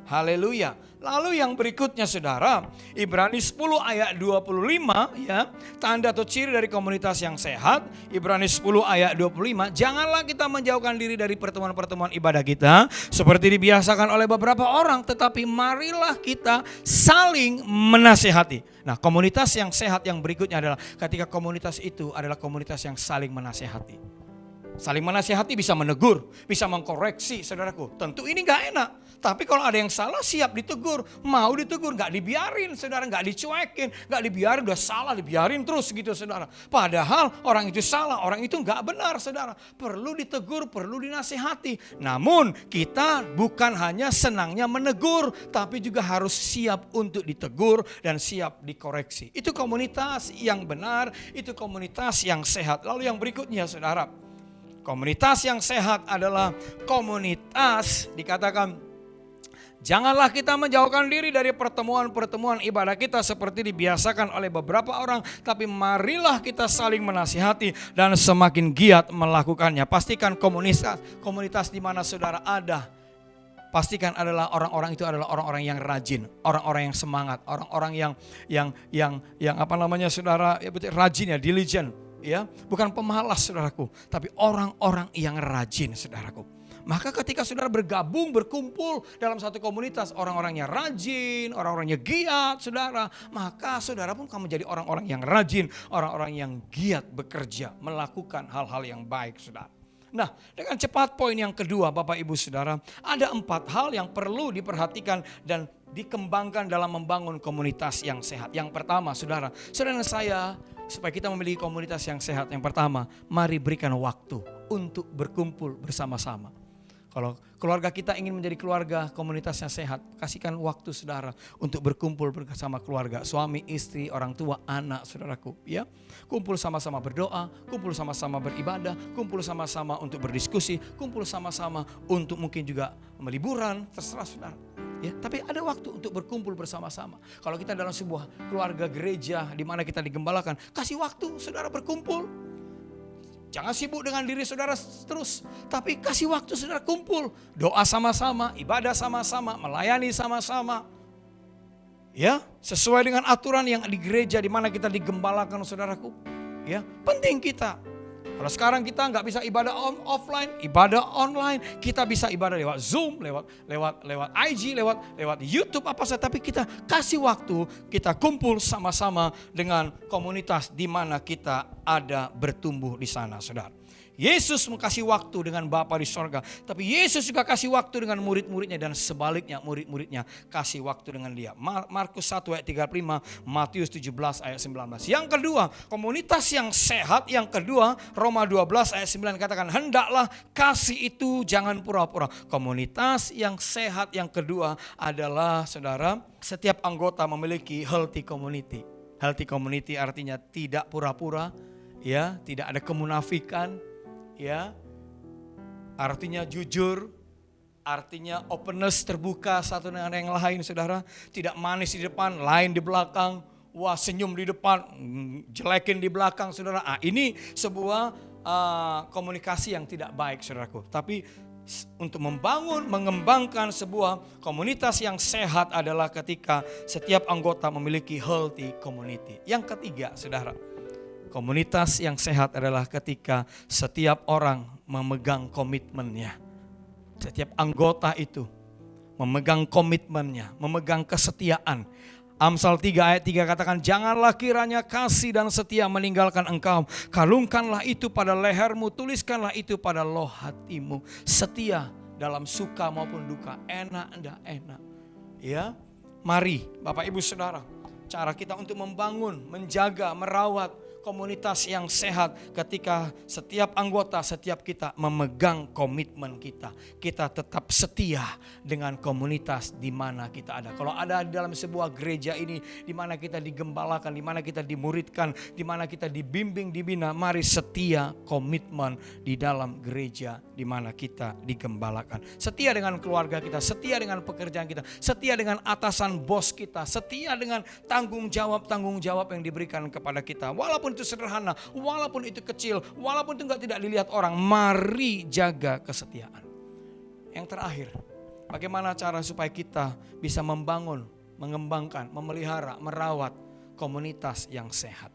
Haleluya. Lalu yang berikutnya saudara, Ibrani 10 ayat 25 ya, tanda atau ciri dari komunitas yang sehat. Ibrani 10 ayat 25, janganlah kita menjauhkan diri dari pertemuan-pertemuan ibadah kita seperti dibiasakan oleh beberapa orang, tetapi marilah kita saling menasehati. Nah, komunitas yang sehat yang berikutnya adalah ketika komunitas itu adalah komunitas yang saling menasehati. Saling menasehati bisa menegur, bisa mengkoreksi saudaraku. Tentu ini gak enak. Tapi kalau ada yang salah siap ditegur, mau ditegur, gak dibiarin saudara, gak dicuekin, gak dibiarin, udah salah dibiarin terus gitu saudara. Padahal orang itu salah, orang itu gak benar saudara. Perlu ditegur, perlu dinasehati. Namun kita bukan hanya senangnya menegur, tapi juga harus siap untuk ditegur dan siap dikoreksi. Itu komunitas yang benar, itu komunitas yang sehat. Lalu yang berikutnya saudara, komunitas yang sehat adalah komunitas dikatakan janganlah kita menjauhkan diri dari pertemuan-pertemuan ibadah kita seperti dibiasakan oleh beberapa orang, tapi marilah kita saling menasihati dan semakin giat melakukannya. Pastikan komunitas di mana saudara ada, pastikan adalah orang-orang itu adalah orang-orang yang rajin, orang-orang yang semangat, orang-orang yang apa namanya saudara, ya betul, rajin ya, diligent. Ya, bukan pemalas saudaraku, tapi orang-orang yang rajin saudaraku. Maka ketika saudara bergabung, berkumpul dalam satu komunitas, orang-orangnya rajin, orang-orangnya giat saudara, maka saudara pun akan menjadi orang-orang yang rajin, orang-orang yang giat bekerja, melakukan hal-hal yang baik saudara. Nah, dengan cepat poin yang kedua Bapak Ibu Saudara, ada 4 hal yang perlu diperhatikan dan dikembangkan dalam membangun komunitas yang sehat. Yang pertama saudara dan saya, supaya kita memiliki komunitas yang sehat, yang pertama, mari berikan waktu untuk berkumpul bersama-sama. Kalau keluarga kita ingin menjadi keluarga komunitas yang sehat, kasihkan waktu saudara untuk berkumpul bersama keluarga, suami, istri, orang tua, anak saudaraku. Ya, kumpul sama-sama berdoa, kumpul sama-sama beribadah, kumpul sama-sama untuk berdiskusi, kumpul sama-sama untuk mungkin juga liburan, terserah saudara. Ya, tapi ada waktu untuk berkumpul bersama-sama. Kalau kita dalam sebuah keluarga gereja di mana kita digembalakan, kasih waktu saudara berkumpul. Jangan sibuk dengan diri saudara terus, tapi kasih waktu saudara kumpul, doa sama-sama, ibadah sama-sama, melayani sama-sama. Ya, sesuai dengan aturan yang di gereja di mana kita digembalakan saudaraku. Ya, penting kita. Kalau sekarang kita nggak bisa ibadah offline, ibadah online, kita bisa ibadah lewat Zoom, lewat IG, lewat YouTube apa saja. Tapi kita kasih waktu, kita kumpul sama-sama dengan komunitas di mana kita ada bertumbuh di sana, saudara. Yesus kasih waktu dengan Bapa di sorga, tapi Yesus juga kasih waktu dengan murid-muridnya dan sebaliknya murid-muridnya kasih waktu dengan dia. Markus 1 ayat 35, Matius 17 ayat 19. Yang kedua, komunitas yang sehat. Yang kedua, Roma 12 ayat 9 katakan, hendaklah kasih itu jangan pura-pura. Komunitas yang sehat yang kedua adalah saudara, setiap anggota memiliki healthy community. Healthy community artinya tidak pura-pura, ya, tidak ada kemunafikan. Ya, artinya jujur, artinya openness, terbuka satu dengan yang lain saudara. Tidak manis di depan, lain di belakang. Wah, senyum di depan, jelekin di belakang saudara. Ini sebuah komunikasi yang tidak baik saudaraku. Tapi untuk membangun, mengembangkan sebuah komunitas yang sehat adalah ketika setiap anggota memiliki healthy community. Yang ketiga saudara, komunitas yang sehat adalah ketika setiap orang memegang komitmennya. Setiap anggota itu memegang komitmennya, memegang kesetiaan. Amsal 3 ayat 3 katakan, janganlah kiranya kasih dan setia meninggalkan engkau. Kalungkanlah itu pada lehermu, tuliskanlah itu pada loh hatimu. Setia dalam suka maupun duka, enak enggak enak. Ya, mari Bapak Ibu Saudara, cara kita untuk membangun, menjaga, merawat komunitas yang sehat ketika setiap anggota, setiap kita memegang komitmen kita. Kita tetap setia dengan komunitas di mana kita ada. Kalau ada di dalam sebuah gereja ini, di mana kita digembalakan, di mana kita dimuridkan, di mana kita dibimbing, dibina, mari setia komitmen di dalam gereja di mana kita digembalakan. Setia dengan keluarga kita, setia dengan pekerjaan kita, setia dengan atasan bos kita, setia dengan tanggung jawab yang diberikan kepada kita. Walaupun itu sederhana, walaupun itu kecil, walaupun itu tidak dilihat orang, mari jaga kesetiaan. Yang terakhir, Bagaimana cara supaya kita bisa membangun, mengembangkan, memelihara, merawat komunitas yang sehat.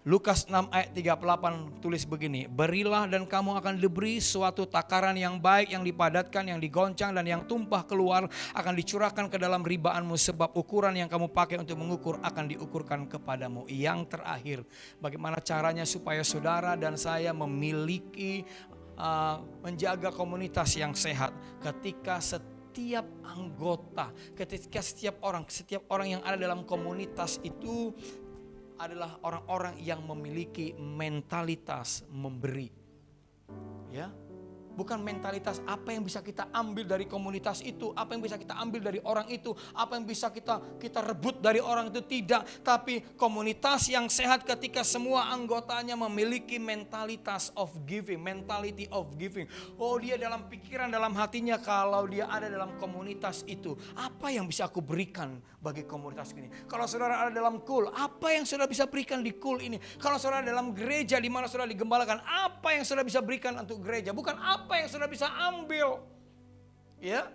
Lukas 6 ayat 38 tulis begini, berilah dan kamu akan diberi suatu takaran yang baik, yang dipadatkan, yang digoncang dan yang tumpah keluar akan dicurahkan ke dalam ribaanmu, sebab ukuran yang kamu pakai untuk mengukur akan diukurkan kepadamu. Yang terakhir, bagaimana caranya supaya saudara dan saya memiliki menjaga komunitas yang sehat ketika setiap anggota, ketika setiap orang yang ada dalam komunitas itu adalah orang-orang yang memiliki mentalitas memberi. Ya. Bukan mentalitas apa yang bisa kita ambil dari komunitas itu, apa yang bisa kita ambil dari orang itu, apa yang bisa kita rebut dari orang itu, tidak. Tapi komunitas yang sehat ketika semua anggotanya memiliki mentalitas of giving, mentality of giving. Oh, dia dalam pikiran, dalam hatinya, kalau dia ada dalam komunitas itu, apa yang bisa aku berikan bagi komunitas ini. Kalau saudara ada dalam kul, apa yang saudara bisa berikan di kul ini. Kalau saudara dalam gereja di mana saudara digembalakan, apa yang saudara bisa berikan untuk gereja. Bukan apa yang saudara bisa ambil. Ya.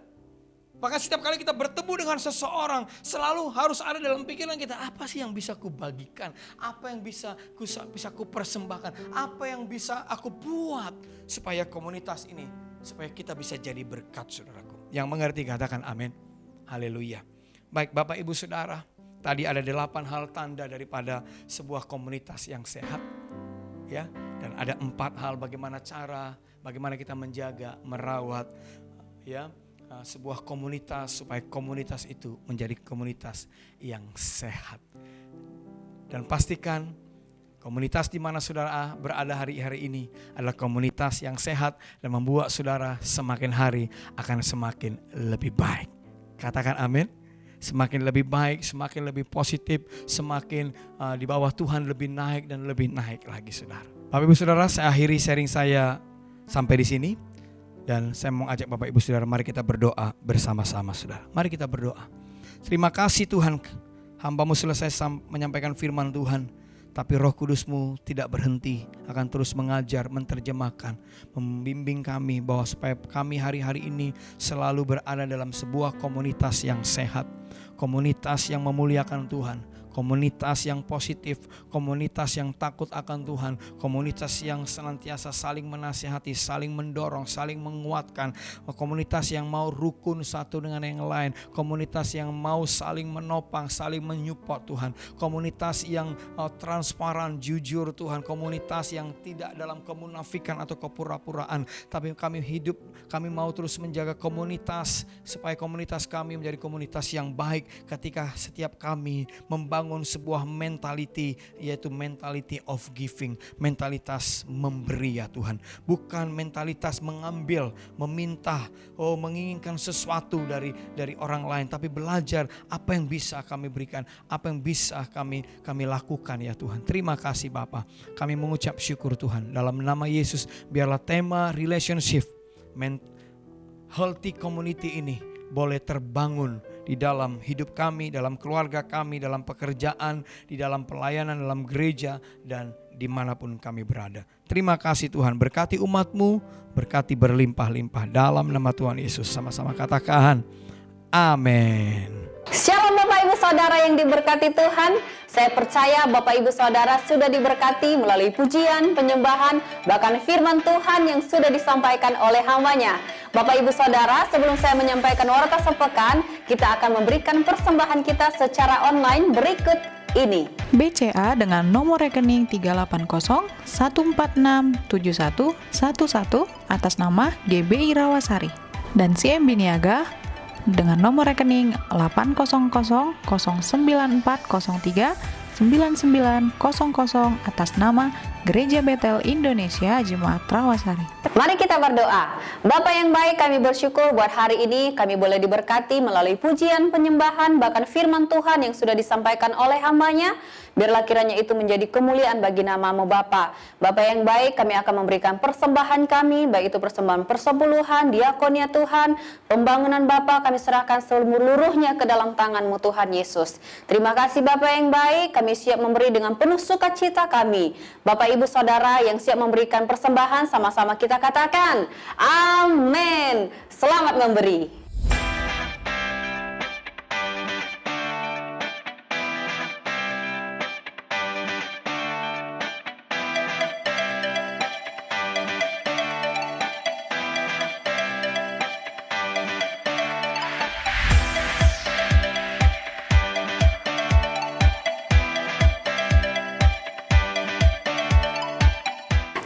Maka setiap kali kita bertemu dengan seseorang, selalu harus ada dalam pikiran kita, apa sih yang bisa aku bagikan? Apa yang bisa aku persembahkan? Apa yang bisa aku buat supaya komunitas ini, supaya kita bisa jadi berkat, saudaraku. Yang mengerti katakan amin. Haleluya. Baik Bapak Ibu Saudara, tadi ada 8 hal tanda daripada sebuah komunitas yang sehat. Ya, dan ada 4 hal bagaimana kita menjaga, merawat ya sebuah komunitas supaya komunitas itu menjadi komunitas yang sehat. Dan pastikan komunitas di mana saudara berada hari-hari ini adalah komunitas yang sehat dan membuat saudara semakin hari akan semakin lebih baik. Katakan amin. Semakin lebih baik, semakin lebih positif, semakin di bawah Tuhan lebih naik dan lebih naik lagi, saudara. Bapak Ibu Saudara, saya akhiri sharing saya sampai di sini. Dan saya mau ajak Bapak Ibu Saudara, mari kita berdoa bersama-sama, saudara. Mari kita berdoa. Terima kasih Tuhan, hamba-Mu selesai menyampaikan firman Tuhan. Tapi Roh Kudus-Mu tidak berhenti, akan terus mengajar, menerjemahkan, membimbing kami bahwa supaya kami hari-hari ini selalu berada dalam sebuah komunitas yang sehat, komunitas yang memuliakan Tuhan, komunitas yang positif, komunitas yang takut akan Tuhan, komunitas yang senantiasa saling menasihati, saling mendorong, saling menguatkan, komunitas yang mau rukun satu dengan yang lain, komunitas yang mau saling menopang, saling menyupport Tuhan, komunitas yang transparan, jujur Tuhan, komunitas yang tidak dalam kemunafikan atau kepura-puraan, tapi kami mau terus menjaga komunitas supaya komunitas kami menjadi komunitas yang baik ketika setiap kami membangun sebuah mentality, yaitu mentality of giving, mentalitas memberi ya Tuhan, bukan mentalitas mengambil, meminta, menginginkan sesuatu dari orang lain, tapi belajar apa yang bisa kami berikan, apa yang bisa kami lakukan ya Tuhan. Terima kasih Bapa, kami mengucap syukur Tuhan, dalam nama Yesus biarlah tema relationship, healthy community ini boleh terbangun di dalam hidup kami, dalam keluarga kami, dalam pekerjaan, di dalam pelayanan, dalam gereja, dan dimanapun kami berada. Terima kasih Tuhan, berkati umat-Mu, berkati berlimpah-limpah dalam nama Tuhan Yesus. Sama-sama katakan, amin. Shalom Bapak Ibu Saudara yang diberkati Tuhan. Saya percaya Bapak Ibu Saudara sudah diberkati melalui pujian, penyembahan, bahkan firman Tuhan yang sudah disampaikan oleh hamba-Nya. Bapak Ibu Saudara, sebelum saya menyampaikan warta sepekan, kita akan memberikan persembahan kita secara online berikut ini. BCA dengan nomor rekening 380-146-7111 atas nama GBI Rawasari. Dan CMB Niaga dengan nomor rekening 800-09403-9900 atas nama Gereja Betel Indonesia Jemaat Rawasari. Mari kita berdoa. Bapa yang baik, kami bersyukur buat hari ini kami boleh diberkati melalui pujian, penyembahan, bahkan firman Tuhan yang sudah disampaikan oleh hamba-Nya. Biarlah kiranya itu menjadi kemuliaan bagi nama-Mu Bapa. Bapa yang baik, kami akan memberikan persembahan kami, baik itu persembahan persepuluhan, diakonia Tuhan, pembangunan Bapa, kami serahkan seluruhnya ke dalam tangan-Mu Tuhan Yesus. Terima kasih Bapa yang baik, kami siap memberi dengan penuh sukacita kami. Bapak Ibu Saudara yang siap memberikan persembahan, sama-sama kita katakan, amin. Selamat memberi.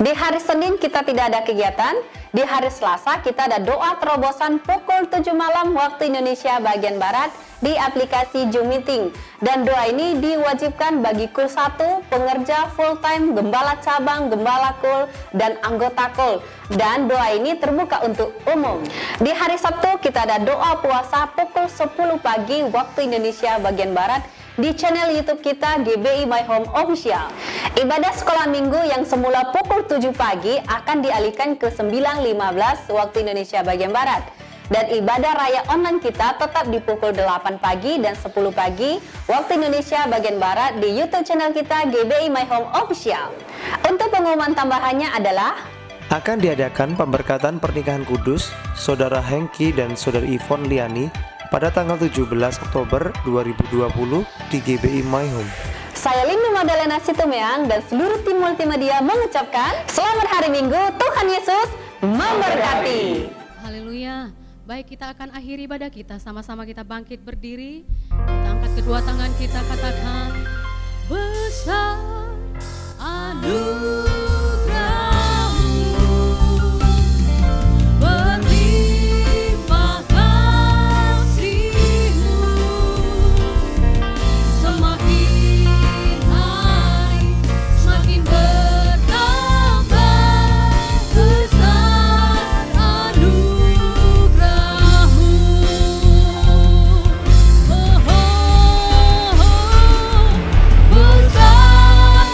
Di hari Senin kita tidak ada kegiatan. Di hari Selasa kita ada doa terobosan pukul 7 malam waktu Indonesia bagian Barat di aplikasi Zoom Meeting. Dan doa ini diwajibkan bagi kul 1, pengerja full time, gembala cabang, gembala kul, dan anggota kul. Dan doa ini terbuka untuk umum. Di hari Sabtu kita ada doa puasa pukul 10 pagi waktu Indonesia bagian Barat di channel YouTube kita GBI My Home Official. Ibadah sekolah minggu yang semula pukul 7 pagi akan dialihkan ke 9.15 waktu Indonesia bagian Barat. Dan ibadah raya online kita tetap di pukul 8 pagi dan 10 pagi waktu Indonesia bagian Barat di YouTube channel kita GBI My Home Official. Untuk pengumuman tambahannya adalah akan diadakan pemberkatan pernikahan kudus Saudara Hengki dan Saudari Yvonne Liani pada tanggal 17 Oktober 2020 di GBI My Home. Saya Lindu Madalena Situmeang dan seluruh tim multimedia mengucapkan selamat hari Minggu, Tuhan Yesus memberkati. Haleluya. Baik, kita akan akhiri ibadah kita. Sama-sama kita bangkit berdiri. Kita angkat kedua tangan kita, katakan besar anugerahmu, berlimpah kasih-Mu, semakin hari semakin bertambah besar anugerahmu. Besar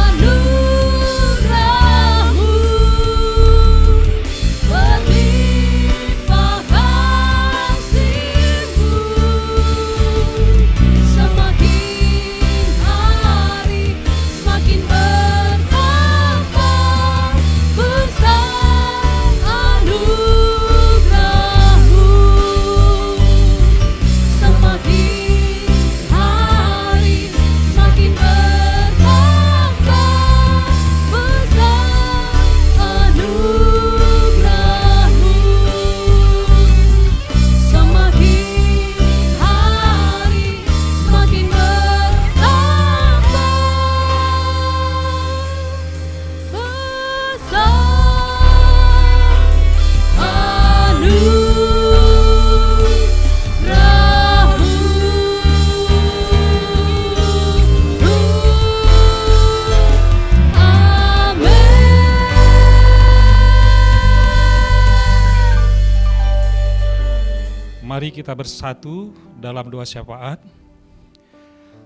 anugerahmu, berlimpah kasih-Mu, semakin hari semakin bertambah besar anugerahmu, semakin hari semakin bertambah besar anugerahmu, semakin hari semakin Mari kita bersatu dalam doa syafaat.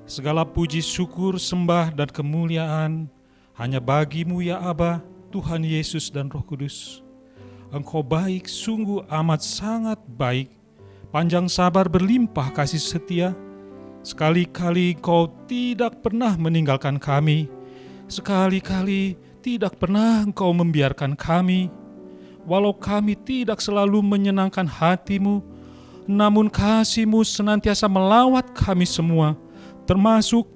Segala puji, syukur, sembah, dan kemuliaan hanya bagi-Mu ya Aba, Tuhan Yesus dan Roh Kudus. Engkau baik, sungguh amat sangat baik, panjang sabar, berlimpah kasih setia. Sekali-kali Engkau tidak pernah meninggalkan kami, sekali-kali tidak pernah Engkau membiarkan kami. Walau kami tidak selalu menyenangkan hati-Mu, namun kasih-Mu senantiasa melawat kami semua, termasuk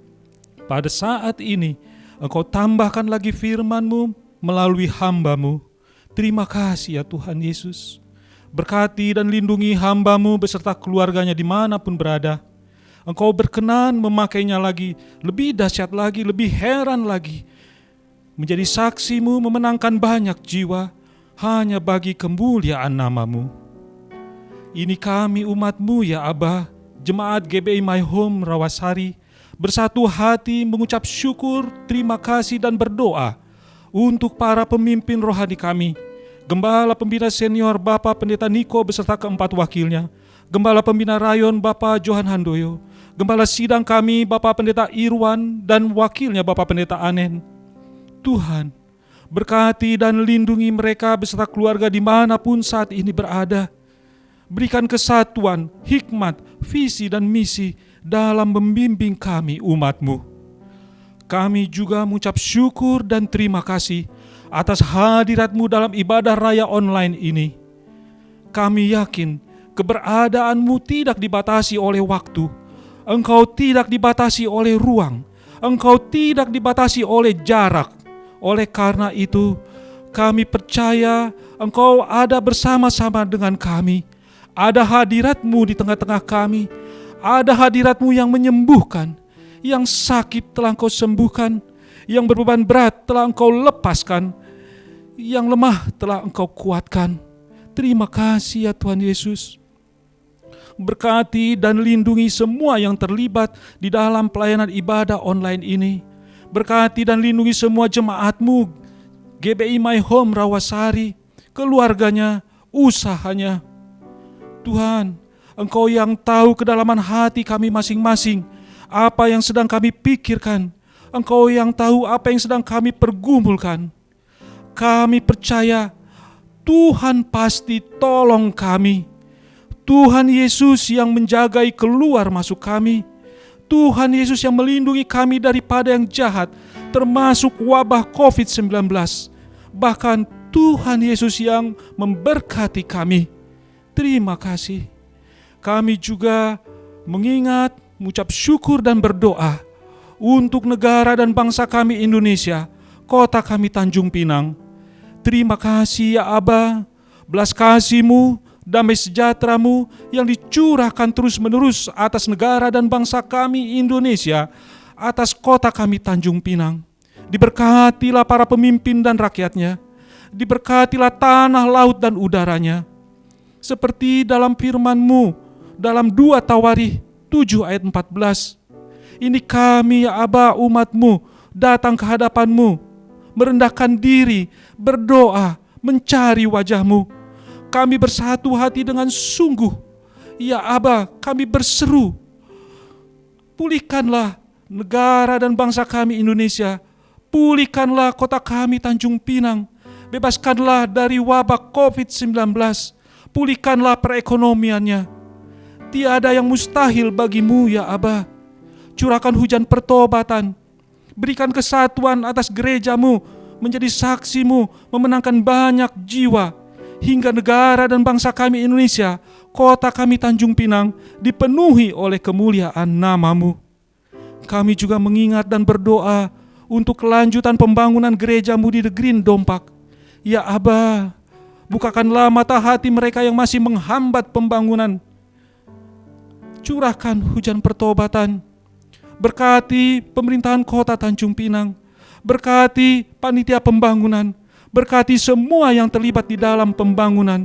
pada saat ini Engkau tambahkan lagi firman-Mu melalui hamba-Mu. Terima kasih ya Tuhan Yesus. Berkati dan lindungi hamba-Mu beserta keluarganya dimanapun berada. Engkau berkenan memakainya lagi, lebih dahsyat lagi, lebih heran lagi, menjadi saksi-Mu memenangkan banyak jiwa hanya bagi kemuliaan nama-Mu. Ini kami umat-Mu ya Aba, jemaat GBI My Home Rawasari, bersatu hati mengucap syukur, terima kasih dan berdoa untuk para pemimpin rohani kami, Gembala Pembina Senior Bapak Pendeta Niko beserta keempat wakilnya, Gembala Pembina Rayon Bapak Johan Handoyo, Gembala Sidang kami Bapak Pendeta Irwan dan wakilnya Bapak Pendeta Anen. Tuhan, berkati dan lindungi mereka beserta keluarga dimanapun saat ini berada. Berikan kesatuan, hikmat, visi dan misi dalam membimbing kami umat-Mu. Kami juga mengucap syukur dan terima kasih atas hadirat-Mu dalam ibadah raya online ini. Kami yakin keberadaan-Mu tidak dibatasi oleh waktu. Engkau tidak dibatasi oleh ruang. Engkau tidak dibatasi oleh jarak. Oleh karena itu, kami percaya Engkau ada bersama-sama dengan kami. Ada hadirat-Mu di tengah-tengah kami. Ada hadirat-Mu yang menyembuhkan. Yang sakit telah Engkau sembuhkan. Yang berbeban berat telah Engkau lepaskan. yang lemah telah Engkau kuatkan. Terima kasih ya Tuhan Yesus. Berkati dan lindungi semua yang terlibat di dalam pelayanan ibadah online ini. Berkati dan lindungi semua jemaat-Mu, GBI My Home Rawasari, keluarganya, usahanya. Tuhan, Engkau yang tahu kedalaman hati kami masing-masing, apa yang sedang kami pikirkan. Engkau yang tahu apa yang sedang kami pergumulkan. Kami percaya Tuhan pasti tolong kami. Tuhan Yesus yang menjagai keluar masuk kami. Tuhan Yesus yang melindungi kami daripada yang jahat, termasuk wabah COVID-19. Bahkan Tuhan Yesus yang memberkati kami. Terima kasih. Kami juga mengingat, mengucap syukur dan berdoa untuk negara dan bangsa kami Indonesia, kota kami Tanjung Pinang. Terima kasih ya Aba, belas kasih-Mu, damai sejahtera-Mu yang dicurahkan terus-menerus atas negara dan bangsa kami Indonesia, atas kota kami Tanjung Pinang. Diberkatilah para pemimpin dan rakyatnya, diberkatilah tanah, laut dan udaranya. Seperti dalam firman-Mu, dalam 2 Tawarikh 7 ayat 14. Ini kami ya Aba, umat-Mu, datang ke hadapan-Mu, merendahkan diri, berdoa, mencari wajah-Mu. Kami bersatu hati dengan sungguh. Ya Aba, kami berseru, pulihkanlah negara dan bangsa kami Indonesia. Pulihkanlah kota kami Tanjung Pinang. Bebaskanlah dari wabah COVID-19. Pulihkanlah perekonomiannya. Tiada yang mustahil bagi-Mu ya Aba. Curahkan hujan pertobatan. Berikan kesatuan atas gereja-Mu, menjadi saksi-Mu, memenangkan banyak jiwa. Hingga negara dan bangsa kami Indonesia, kota kami Tanjung Pinang, dipenuhi oleh kemuliaan nama-Mu. Kami juga mengingat dan berdoa untuk kelanjutan pembangunan gereja-Mu di negeri Dompak. Ya Aba, bukakanlah mata hati mereka yang masih menghambat pembangunan. Curahkan hujan pertobatan. Berkati pemerintahan kota Tanjung Pinang. Berkati panitia pembangunan. Berkati semua yang terlibat di dalam pembangunan.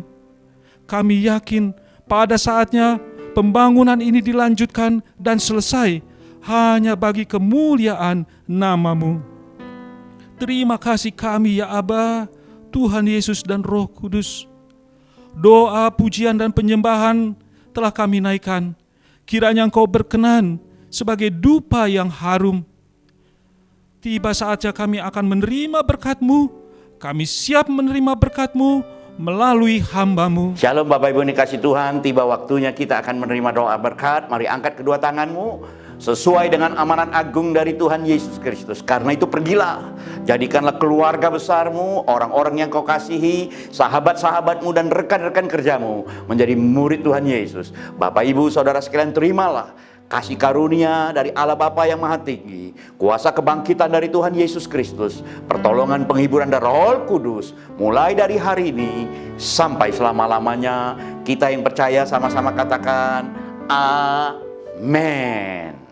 Kami yakin pada saatnya pembangunan ini dilanjutkan dan selesai hanya bagi kemuliaan nama-Mu. Terima kasih kami ya Aba, Tuhan Yesus dan Roh Kudus. Doa, pujian dan penyembahan telah kami naikkan. Kiranya Engkau berkenan sebagai dupa yang harum. Tiba saatnya kami akan menerima berkat-Mu. Kami siap menerima berkat-Mu melalui hamba-Mu. Shalom Bapak Ibu yang dikasih Tuhan, tiba waktunya kita akan menerima doa berkat. Mari angkat kedua tanganmu sesuai dengan amanat agung dari Tuhan Yesus Kristus. Karena itu pergilah, jadikanlah keluarga besarmu, orang-orang yang kau kasihi, sahabat-sahabatmu dan rekan-rekan kerjamu menjadi murid Tuhan Yesus. Bapak Ibu Saudara sekalian, terimalah kasih karunia dari Allah Bapa yang Maha Tinggi, kuasa kebangkitan dari Tuhan Yesus Kristus, pertolongan penghiburan dari Roh Kudus, mulai dari hari ini sampai selama-lamanya. Kita yang percaya sama-sama katakan amin.